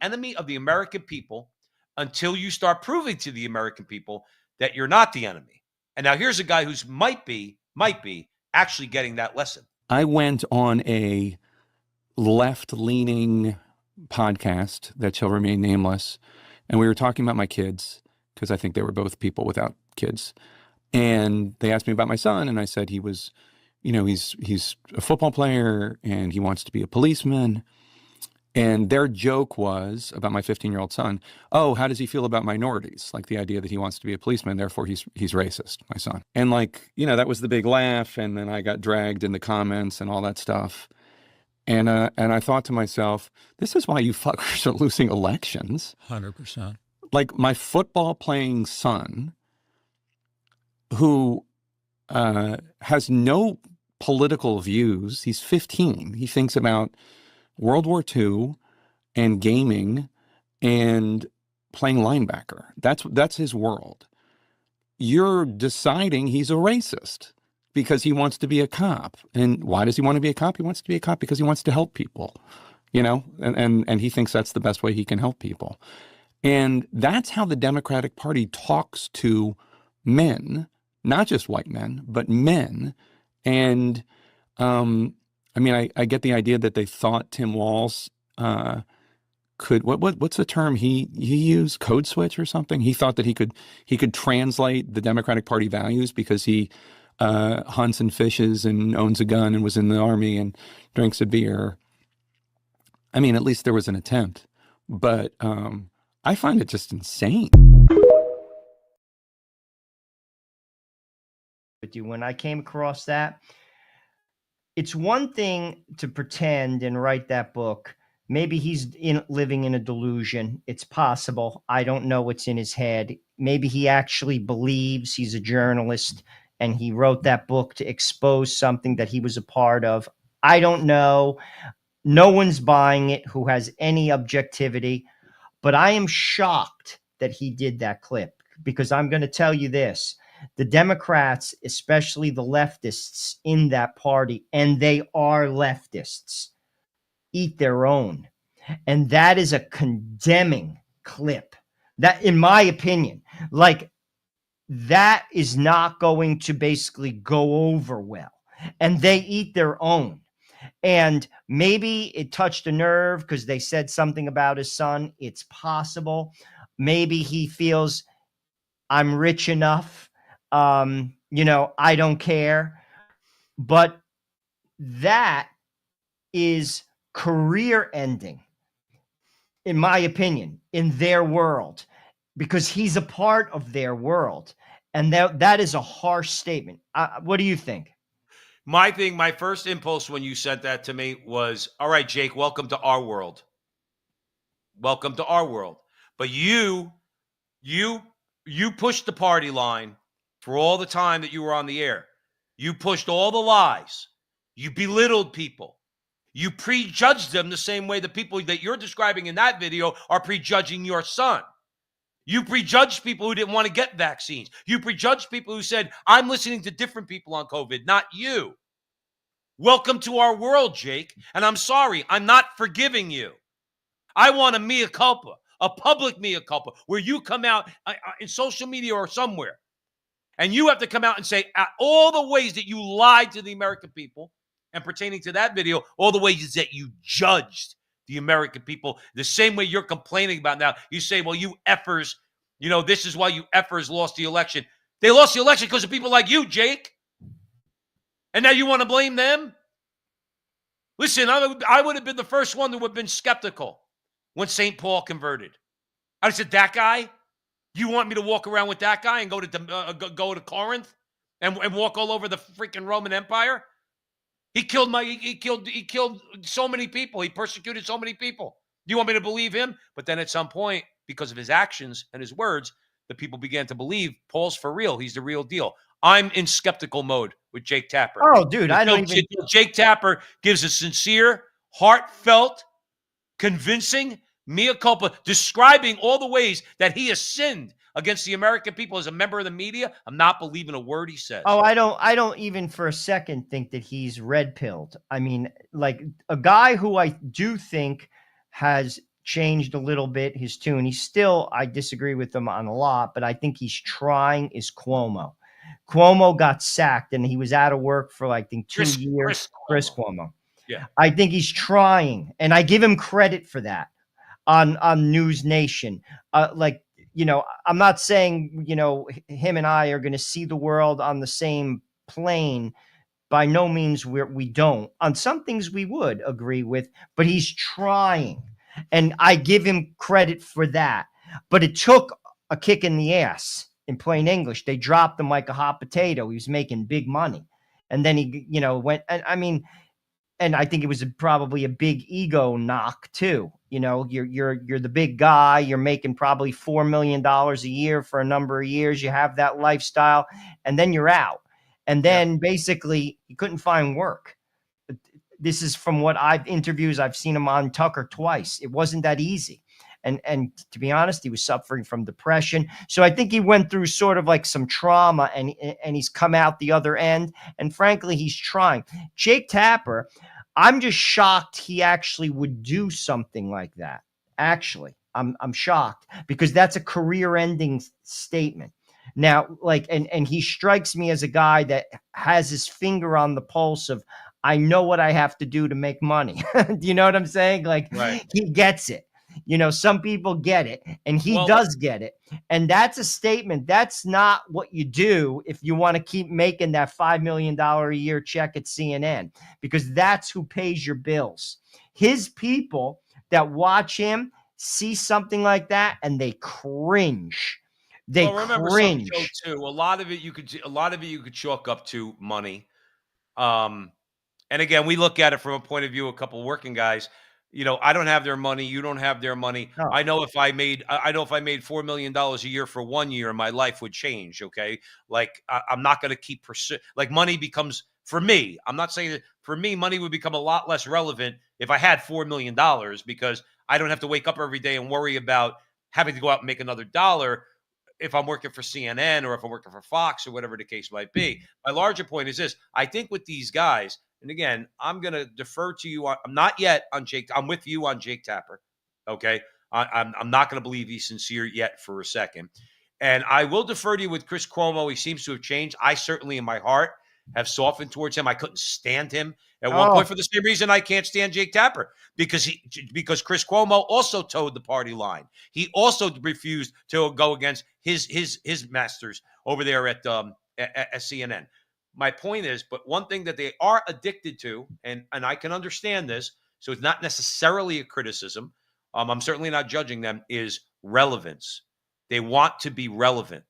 enemy of the American people until you start proving to the American people that you're not the enemy. And now here's a guy who's might be actually getting that lesson. I went on a left-leaning podcast that shall remain nameless, and we were talking about my kids because I think they were both people without kids. And they asked me about my son, and I said he was, he's a football player and he wants to be a policeman. And their joke was about my 15-year-old son. Oh, how does he feel about minorities? Like the idea that he wants to be a policeman, therefore he's racist, my son. And that was the big laugh. And then I got dragged in the comments and all that stuff. And I thought to myself, this is why you fuckers are losing elections. 100%. Like my football playing son, who has no political views. He's 15. He thinks about World War II and gaming and playing linebacker. That's his world. You're deciding he's a racist because he wants to be a cop. And why does he want to be a cop? He wants to be a cop because he wants to help people, and he thinks that's the best way he can help people. And that's how the Democratic Party talks to men, not just white men, but men. And I get the idea that they thought Tim Walz could, what's the term he used? Code switch or something? He thought that he could translate the Democratic Party values because he hunts and fishes and owns a gun and was in the army and drinks a beer. At least there was an attempt, but I find it just insane. With you, when I came across that, it's one thing to pretend and write that book. Maybe he's living in a delusion. It's possible. I don't know what's in his head. Maybe he actually believes he's a journalist and he wrote that book to expose something that he was a part of. I don't know. No one's buying it who has any objectivity. But I am shocked that he did that clip, because I'm going to tell you this. The Democrats, especially the leftists in that party, and they are leftists, eat their own. And that is a condemning clip. That, in my opinion, that is not going to basically go over well. And they eat their own. And maybe it touched a nerve because they said something about his son. It's possible. Maybe he feels, I'm rich enough. I don't care. But that is career ending, in my opinion, in their world, because he's a part of their world. And that is a harsh statement. What do you think? My first impulse when you sent that to me was, all right, Jake, welcome to our world. Welcome to our world. But you pushed the party line for all the time that you were on the air. You pushed all the lies. You belittled people. You prejudged them the same way the people that you're describing in that video are prejudging your son. You prejudged people who didn't want to get vaccines. You prejudged people who said, I'm listening to different people on COVID, not you. Welcome to our world, Jake. And I'm sorry, I'm not forgiving you. I want a mea culpa, a public mea culpa, where you come out in social media or somewhere, and you have to come out and say all the ways that you lied to the American people, and pertaining to that video, all the ways that you judged the American people, the same way you're complaining about now. You say, well, you effers, this is why you effers lost the election. They lost the election because of people like you, Jake. And now you want to blame them? Listen, I would have been the first one that would have been skeptical when St. Paul converted. I said, that guy? You want me to walk around with that guy and go to Corinth and walk all over the freaking Roman Empire? He killed so many people. He persecuted so many people. Do you want me to believe him? But then at some point, because of his actions and his words, that people began to believe Paul's for real. He's the real deal. I'm in skeptical mode with Jake Tapper. Oh, dude, I don't even. Jake Tapper gives a sincere, heartfelt, convincing mea culpa, describing all the ways that he has sinned against the American people as a member of the media. I'm not believing a word he says. Oh, I don't even for a second think that he's red pilled. I mean, like a guy who I do think has changed a little bit his tune. He's still, I disagree with him on a lot, but I think he's trying, is Cuomo. Cuomo got sacked and he was out of work for like, I think 2 years. Chris Cuomo. Yeah. I think he's trying, and I give him credit for that on News Nation. I'm not saying, him and I are going to see the world on the same plane. By no means we don't. On some things we would agree with, but he's trying, and I give him credit for that. But it took a kick in the ass. In plain English, they dropped him like a hot potato. He was making big money, and then he, went. And I mean, and I think it was probably a big ego knock too. You're the big guy. You're making probably $4 million a year for a number of years. You have that lifestyle, and then you're out. And then basically, he couldn't find work. This is from what I've seen him on Tucker twice. It wasn't that easy. And to be honest, he was suffering from depression. So I think he went through sort of like some trauma, and he's come out the other end. And frankly, he's trying. Jake Tapper, I'm just shocked he actually would do something like that. Actually, I'm shocked, because that's a career-ending statement. Now, and he strikes me as a guy that has his finger on the pulse of, I know what I have to do to make money. Do you know what I'm saying? Right. He gets it. Some people get it, and he does get it. And that's a statement. That's not what you do if you want to keep making that $5 million a year check at CNN, because that's who pays your bills. His people that watch him see something like that, and they cringe. They cringe. Too. A lot of it you could chalk up to money. And again, we look at it from a point of view, a couple of working guys. I don't have their money. You don't have their money. No. I know if I made $4 million a year for 1 year, my life would change. Okay. I'm not going to keep pursuing, money becomes, for me, I'm not saying that for me, money would become a lot less relevant if I had $4 million, because I don't have to wake up every day and worry about having to go out and make another dollar if I'm working for CNN or if I'm working for Fox or whatever the case might be. My larger point is this. I think with these guys, and again, I'm going to defer to you. I'm not yet on Jake. I'm with you on Jake Tapper. Okay. I'm not going to believe he's sincere yet for a second. And I will defer to you with Chris Cuomo. He seems to have changed. I certainly in my heart have softened towards him. I couldn't stand him at one point for the same reason I can't stand Jake Tapper, because Chris Cuomo also towed the party line. He also refused to go against his masters over there at CNN. My point is, but one thing that they are addicted to, and I can understand this, so it's not necessarily a criticism. I'm certainly not judging them, is relevance. They want to be relevant.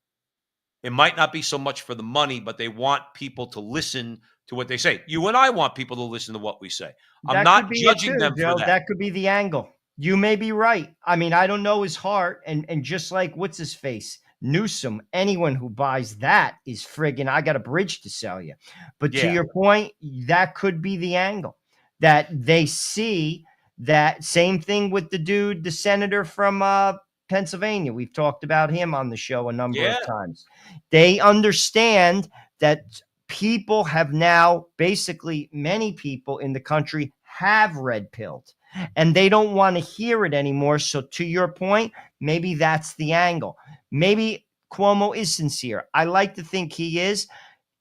It might not be so much for the money, but they want people to listen to what they say. You and I want people to listen to what we say. I'm not judging them for that. That could be the angle. You may be right. I mean, I don't know his heart. And just like, what's his face? Newsom, anyone who buys that is friggin', I got a bridge to sell you. But to your point, that could be the angle, that they see that same thing with the senator from Pennsylvania. We've talked about him on the show a number of times. They understand that people have now, basically many people in the country have red pilled, and they don't want to hear it anymore. So to your point, maybe that's the angle. Maybe Cuomo is sincere. I like to think he is.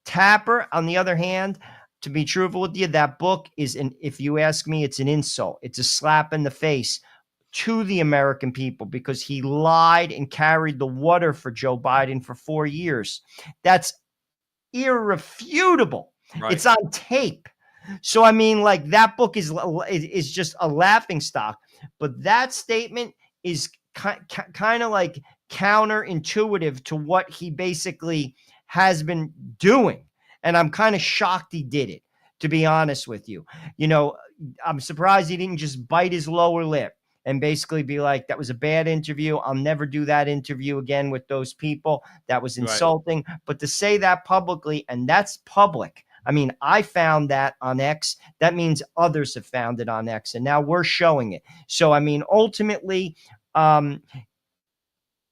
Tapper, on the other hand, to be truthful with you, that book is, if you ask me, it's an insult. It's a slap in the face to the American people, because he lied and carried the water for Joe Biden for 4 years. That's irrefutable. Right. It's on tape. So, I mean, that book is just a laughing stock. But that statement is kind of like counterintuitive to what he basically has been doing. And I'm kind of shocked he did it, to be honest with you. I'm surprised he didn't just bite his lower lip. and basically be like, that was a bad interview. I'll never do that interview again with those people. That was insulting. But to say that publicly, and that's public. I mean, I found that on X. That means others have found it on X, and now we're showing it. So, I mean, ultimately, I'm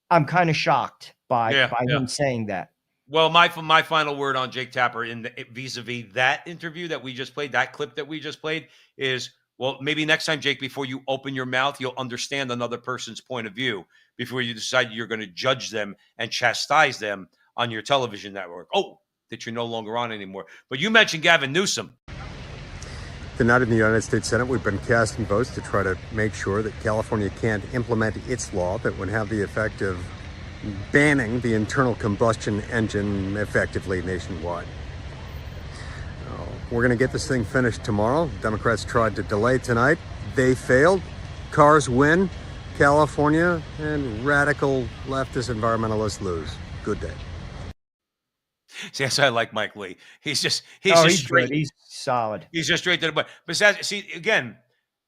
kind of shocked by him saying that. Well, my final word on Jake Tapper vis-a-vis that interview that we just played, that clip that we just played, is, well, maybe next time, Jake, before you open your mouth, you'll understand another person's point of view before you decide you're going to judge them and chastise them on your television network. Oh, that you're no longer on anymore. But you mentioned Gavin Newsom. Tonight in the United States Senate, we've been casting votes to try to make sure that California can't implement its law that would have the effect of banning the internal combustion engine effectively nationwide. We're going to get this thing finished tomorrow. Democrats tried to delay tonight. They failed. Cars win. California and radical leftist environmentalists lose. Good day. See, that's why I like Mike Lee. He's straight. Good. He's solid. He's just straight to the point. But see, again,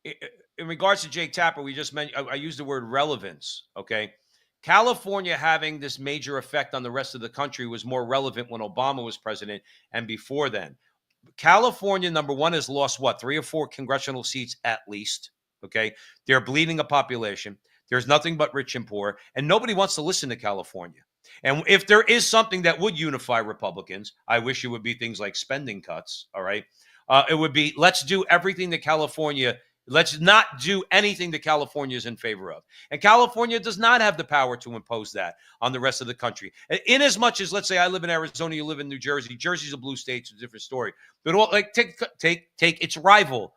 in regards to Jake Tapper, we just mentioned, I used the word relevance. Okay, California having this major effect on the rest of the country was more relevant when Obama was president and before then. California, number one, has lost 3 or 4 congressional seats at least. Okay, they're bleeding a population. There's nothing but rich and poor, and nobody wants to listen to California. And if there is something that would unify Republicans, I wish it would be things like spending cuts. All right. It would be, let's do everything that California, let's not do anything that California is in favor of. And California does not have the power to impose that on the rest of the country. In as much as, let's say I live in Arizona, you live in New Jersey. Jersey's a blue state, it's a different story. But take its rival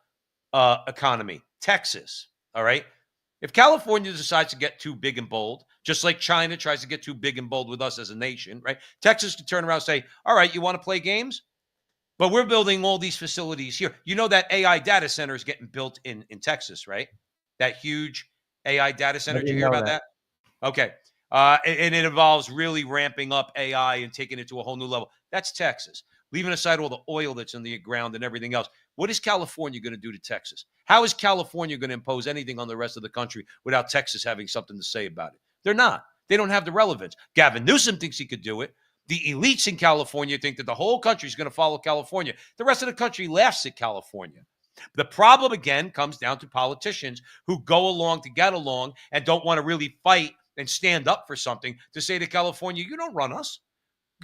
economy, Texas. All right. If California decides to get too big and bold, just like China tries to get too big and bold with us as a nation, right? Texas can turn around and say, all right, you want to play games? But we're building all these facilities here. You know that AI data center is getting built in Texas, right? That huge AI data center. Did you hear about that? Okay. And it involves really ramping up AI and taking it to a whole new level. That's Texas. Leaving aside all the oil that's in the ground and everything else. What is California going to do to Texas? How is California going to impose anything on the rest of the country without Texas having something to say about it? They're not. They don't have the relevance. Gavin Newsom thinks he could do it. The elites in California think that the whole country is going to follow California. The rest of the country laughs at California. The problem, again, comes down to politicians who go along to get along and don't want to really fight and stand up for something to say to California, you don't run us.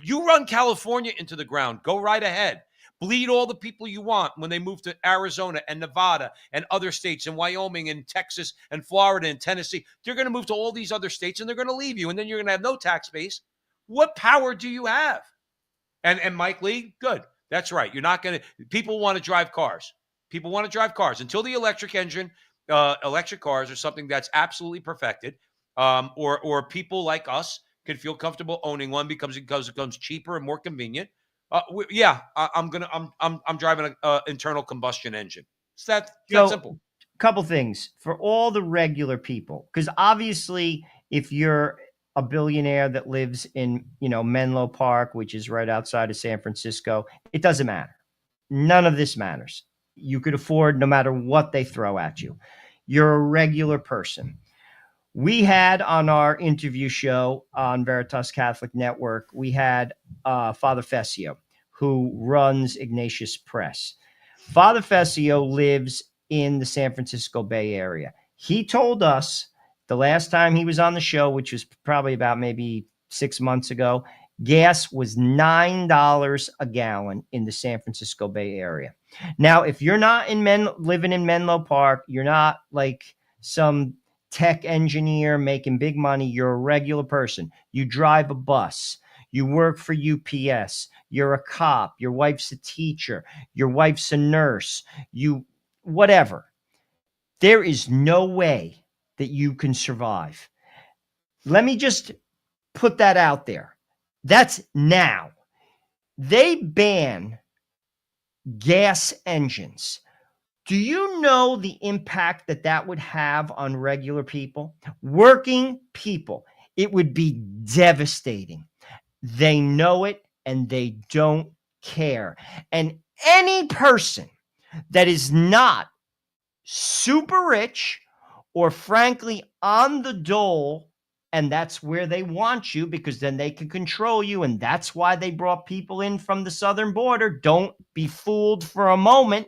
You run California into the ground. Go right ahead. Bleed all the people you want when they move to Arizona and Nevada and other states and Wyoming and Texas and Florida and Tennessee. They're going to move to all these other states and they're going to leave you. And then you're going to have no tax base. What power do you have? And Mike Lee, good. That's right. You're not going to, people want to drive cars. People want to drive cars until the electric cars are something that's absolutely perfected. Or people like us can feel comfortable owning one because it becomes cheaper and more convenient. I'm driving an internal combustion engine. It's that simple. Couple things for all the regular people, because obviously, if you're a billionaire that lives in Menlo Park, which is right outside of San Francisco, it doesn't matter. None of this matters. You could afford no matter what they throw at you. You're a regular person. We had on our interview show on Veritas Catholic Network, we had Father Fessio, who runs Ignatius Press. Father Fessio lives in the San Francisco Bay Area. He told us the last time he was on the show, which was probably about maybe 6 months ago, gas was $9 a gallon in the San Francisco Bay Area. Now, if you're not living in Menlo Park, you're not like some tech engineer making big money, you're a regular person. You drive a bus. You work for UPS. You're a cop. Your wife's a teacher. Your wife's a nurse. Whatever. There is no way that you can survive. Let me just put that out there. That's now. They ban gas engines. Do you know the impact that would have on regular people? Working people. It would be devastating. They know it and they don't care. And any person that is not super rich or frankly on the dole, and that's where they want you because then they can control you, and that's why they brought people in from the southern border. Don't be fooled for a moment.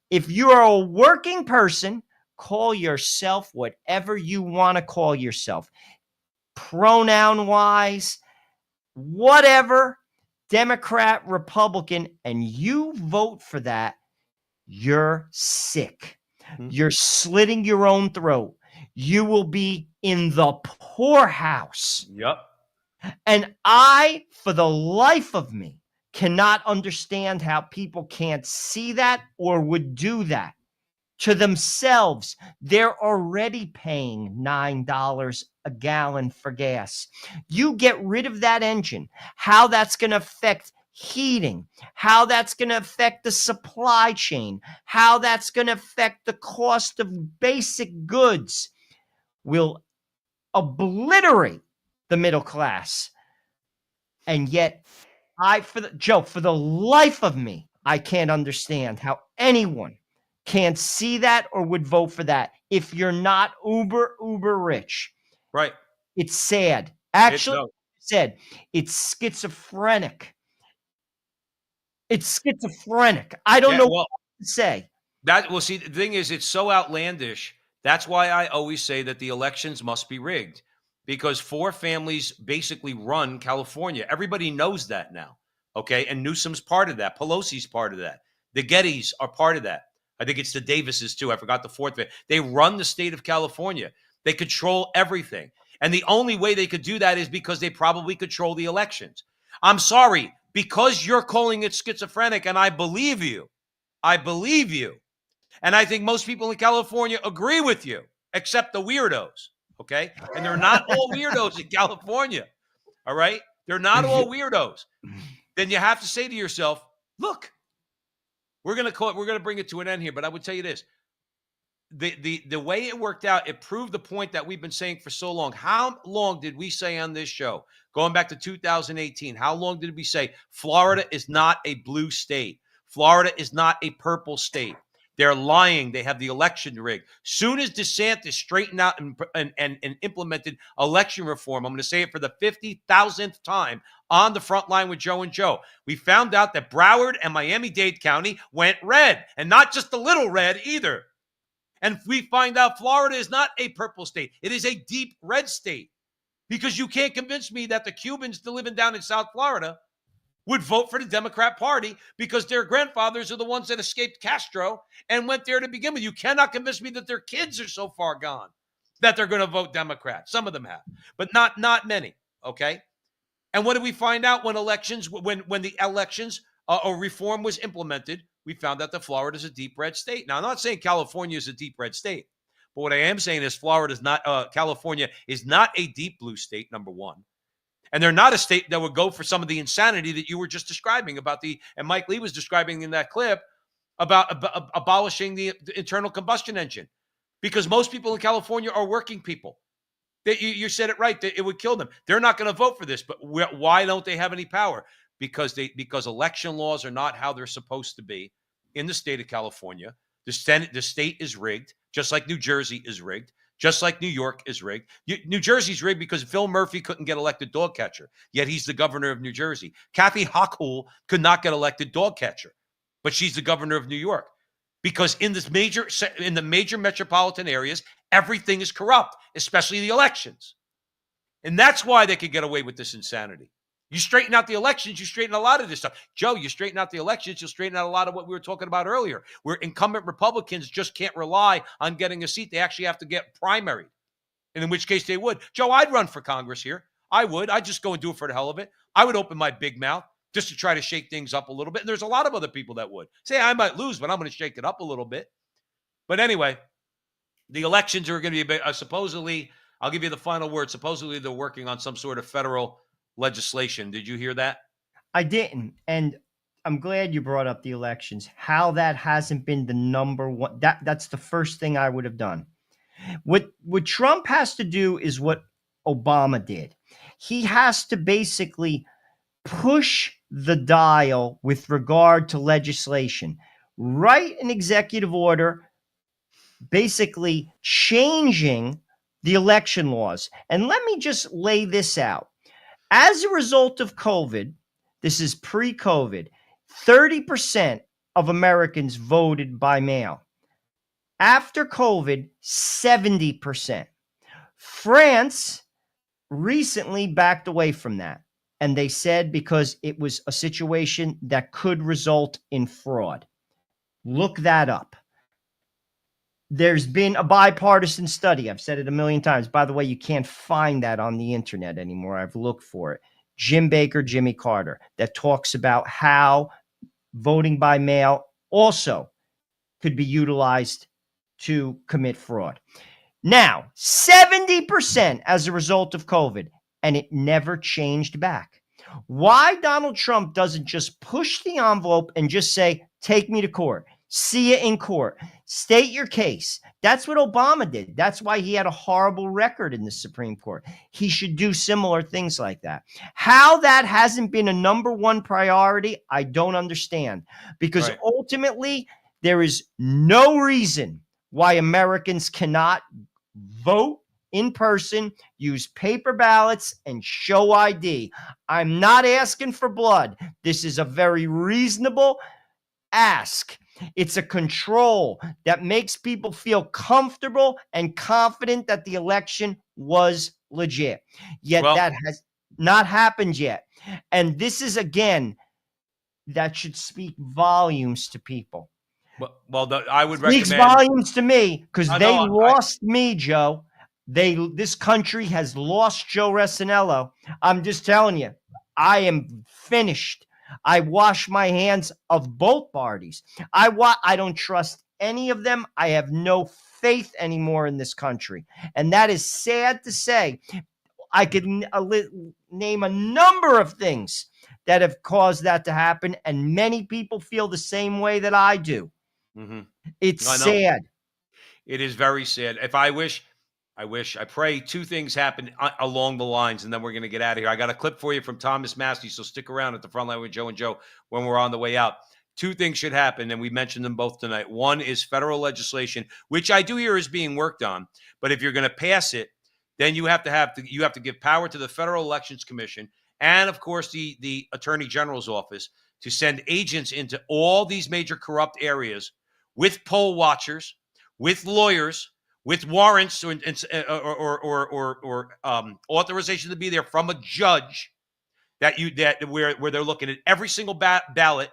If you're a working person, call yourself whatever you want to call yourself, pronoun wise, whatever, Democrat, Republican, and you vote for that, you're sick. You're slitting your own throat. You will be in the poorhouse. Yep. And I, for the life of me, cannot understand how people can't see that or would do that to themselves. They're already paying $9 a gallon for gas. You get rid of that engine, how that's going to affect heating, how that's going to affect the supply chain, how that's going to affect the cost of basic goods will obliterate the middle class. And yet, for the life of me, I can't understand how anyone can't see that or would vote for that if you're not uber rich. Right. It's sad. Actually, it's schizophrenic. It's schizophrenic. I don't know what to say. See, the thing is, it's so outlandish. That's why I always say that the elections must be rigged, because four families basically run California. Everybody knows that now. Okay. And Newsom's part of that. Pelosi's part of that. The Gettys are part of that. I think it's the Davises too. I forgot the fourth. They run the state of California. They control everything. And the only way they could do that is because they probably control the elections. I'm sorry, because you're calling it schizophrenic, and I believe you. I believe you. And I think most people in California agree with you, except the weirdos. Okay. And they're not all weirdos in California. All right. They're not all weirdos. Then you have to say to yourself, look, we're going to bring it to an end here. But I would tell you this, the way it worked out, it proved the point that we've been saying for so long. How long did we say on this show, going back to 2018, how long did we say Florida is not a blue state? Florida is not a purple state. They're lying. They have the election rigged. Soon as DeSantis straightened out and implemented election reform, I'm going to say it for the 50,000th time on the front line with Joe and Joe, we found out that Broward and Miami-Dade County went red, and not just a little red either. And we find out Florida is not a purple state. It is a deep red state, because you can't convince me that the Cubans living down in South Florida would vote for the Democrat Party because their grandfathers are the ones that escaped Castro and went there to begin with. You cannot convince me that their kids are so far gone that they're going to vote Democrat. Some of them have, but not many. Okay. And what did we find out when the elections or reform was implemented? We found out that Florida is a deep red state. Now, I'm not saying California is a deep red state, but what I am saying is California is not a deep blue state, number one. And they're not a state that would go for some of the insanity that you were just describing and Mike Lee was describing in that clip about abolishing the internal combustion engine, because most people in California are working people. You said it right, that it would kill them. They're not going to vote for this, but why don't they have any power? Because election laws are not how they're supposed to be in the state of California. The state is rigged, just like New Jersey is rigged. Just like New York is rigged. New Jersey's rigged because Phil Murphy couldn't get elected dog catcher, yet he's the governor of New Jersey. Kathy Hochul could not get elected dog catcher, but she's the governor of New York. Because in the major metropolitan areas, everything is corrupt, especially the elections. And that's why they could get away with this insanity. You straighten out the elections, you straighten a lot of this stuff. Joe, you straighten out the elections, you'll straighten out a lot of what we were talking about earlier, where incumbent Republicans just can't rely on getting a seat. They actually have to get primaried, and in which case they would. Joe, I'd run for Congress here. I would. I'd just go and do it for the hell of it. I would open my big mouth just to try to shake things up a little bit. And there's a lot of other people that would. Say I might lose, but I'm going to shake it up a little bit. But anyway, the elections are going to be supposedly, I'll give you the final word, supposedly they're working on some sort of federal legislation. Did you hear that? I didn't. And I'm glad you brought up the elections. How that hasn't been the number one. That's the first thing I would have done. What Trump has to do is what Obama did. He has to basically push the dial with regard to legislation. Write an executive order basically changing the election laws. And let me just lay this out. As a result of COVID, this is pre-COVID, 30% of Americans voted by mail. After COVID, 70%. France recently backed away from that. And they said because it was a situation that could result in fraud. Look that up. There's been a bipartisan study. I've said it a million times. By the way, you can't find that on the internet anymore. I've looked for it. Jim Baker, Jimmy Carter, that talks about how voting by mail also could be utilized to commit fraud. Now, 70% as a result of COVID, and it never changed back. Why Donald Trump doesn't just push the envelope and just say, take me to court, see you in court, state your case. That's what Obama did. That's why he had a horrible record in the Supreme Court. He should do similar things like that. How that hasn't been a number one priority, I don't understand. Because ultimately, there is no reason why Americans cannot vote in person, use paper ballots, and show ID. I'm not asking for blood. This is a very reasonable ask. It's a control that makes people feel comfortable and confident that the election was legit. Yet that has not happened yet. And this is, again, that should speak volumes to people. I would recommend. Speaks volumes to me because they lost me, Joe. This country has lost Joe Resinello. I'm just telling you, I am finished. I wash my hands of both parties. I don't trust any of them. I have no faith anymore in this country. And that is sad to say. I could name a number of things that have caused that to happen. And many people feel the same way that I do. Mm-hmm. It's sad. It is very sad. I pray two things happen along the lines, and then we're going to get out of here. I got a clip for you from Thomas Massie, so stick around at the front line with Joe and Joe when we're on the way out. Two things should happen, and we mentioned them both tonight. One is federal legislation, which I do hear is being worked on. But if you're going to pass it, then you have to give power to the Federal Elections Commission and, of course, the Attorney General's office to send agents into all these major corrupt areas with poll watchers, with lawyers, with warrants or authorization to be there from a judge where they're looking at every single ballot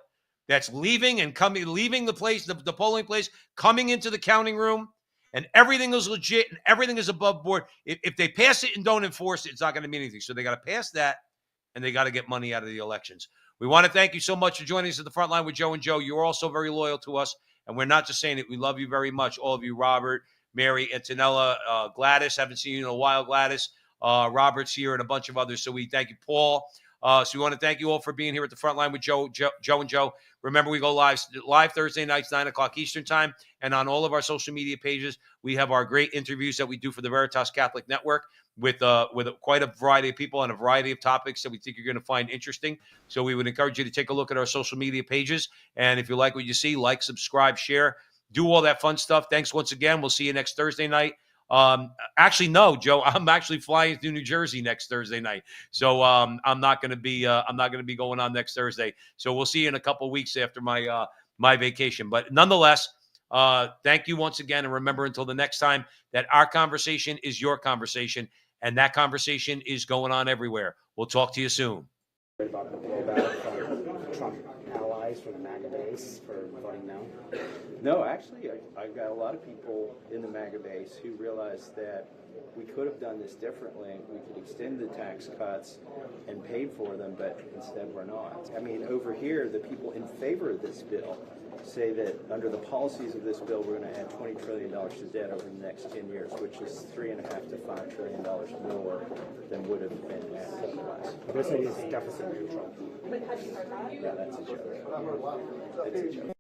that's leaving the place, the polling place, coming into the counting room, and everything is legit and everything is above board. If they pass it and don't enforce it, it's not going to mean anything. So they got to pass that, and they got to get money out of the elections. We want to thank you so much for joining us at the front line with Joe and Joe. You're also very loyal to us, and we're not just saying it. We love you very much, all of you, Robert, Mary, Antonella, Gladys. Haven't seen you in a while, Gladys. Robert's here and a bunch of others. So we thank you, Paul. So we want to thank you all for being here at the front line with Joe and Joe. Remember, we go live Thursday nights, 9 o'clock Eastern time. And on all of our social media pages, we have our great interviews that we do for the Veritas Catholic Network with quite a variety of people and a variety of topics that we think you're going to find interesting. So we would encourage you to take a look at our social media pages. And if you like what you see, like, subscribe, share, do all that fun stuff. Thanks once again. We'll see you next Thursday night. Actually, no, Joe, I'm actually flying to New Jersey next Thursday night. So I'm not going to be going on next Thursday. So we'll see you in a couple of weeks after my vacation. But nonetheless, thank you once again. And remember, until the next time, that our conversation is your conversation, and that conversation is going on everywhere. We'll talk to you soon. About the blowback from Trump allies from the MAGA base for voting no? No, actually, I've got a lot of people in the MAGA base who realize that we could have done this differently. We could extend the tax cuts and paid for them, but instead we're not. I mean, over here, the people in favor of this bill say that under the policies of this bill, we're going to add $20 trillion to debt over the next 10 years, which is $3.5 to $5 trillion more than would have been added otherwise. They're saying it's deficit neutral. Yeah, that's a joke. It's a joke.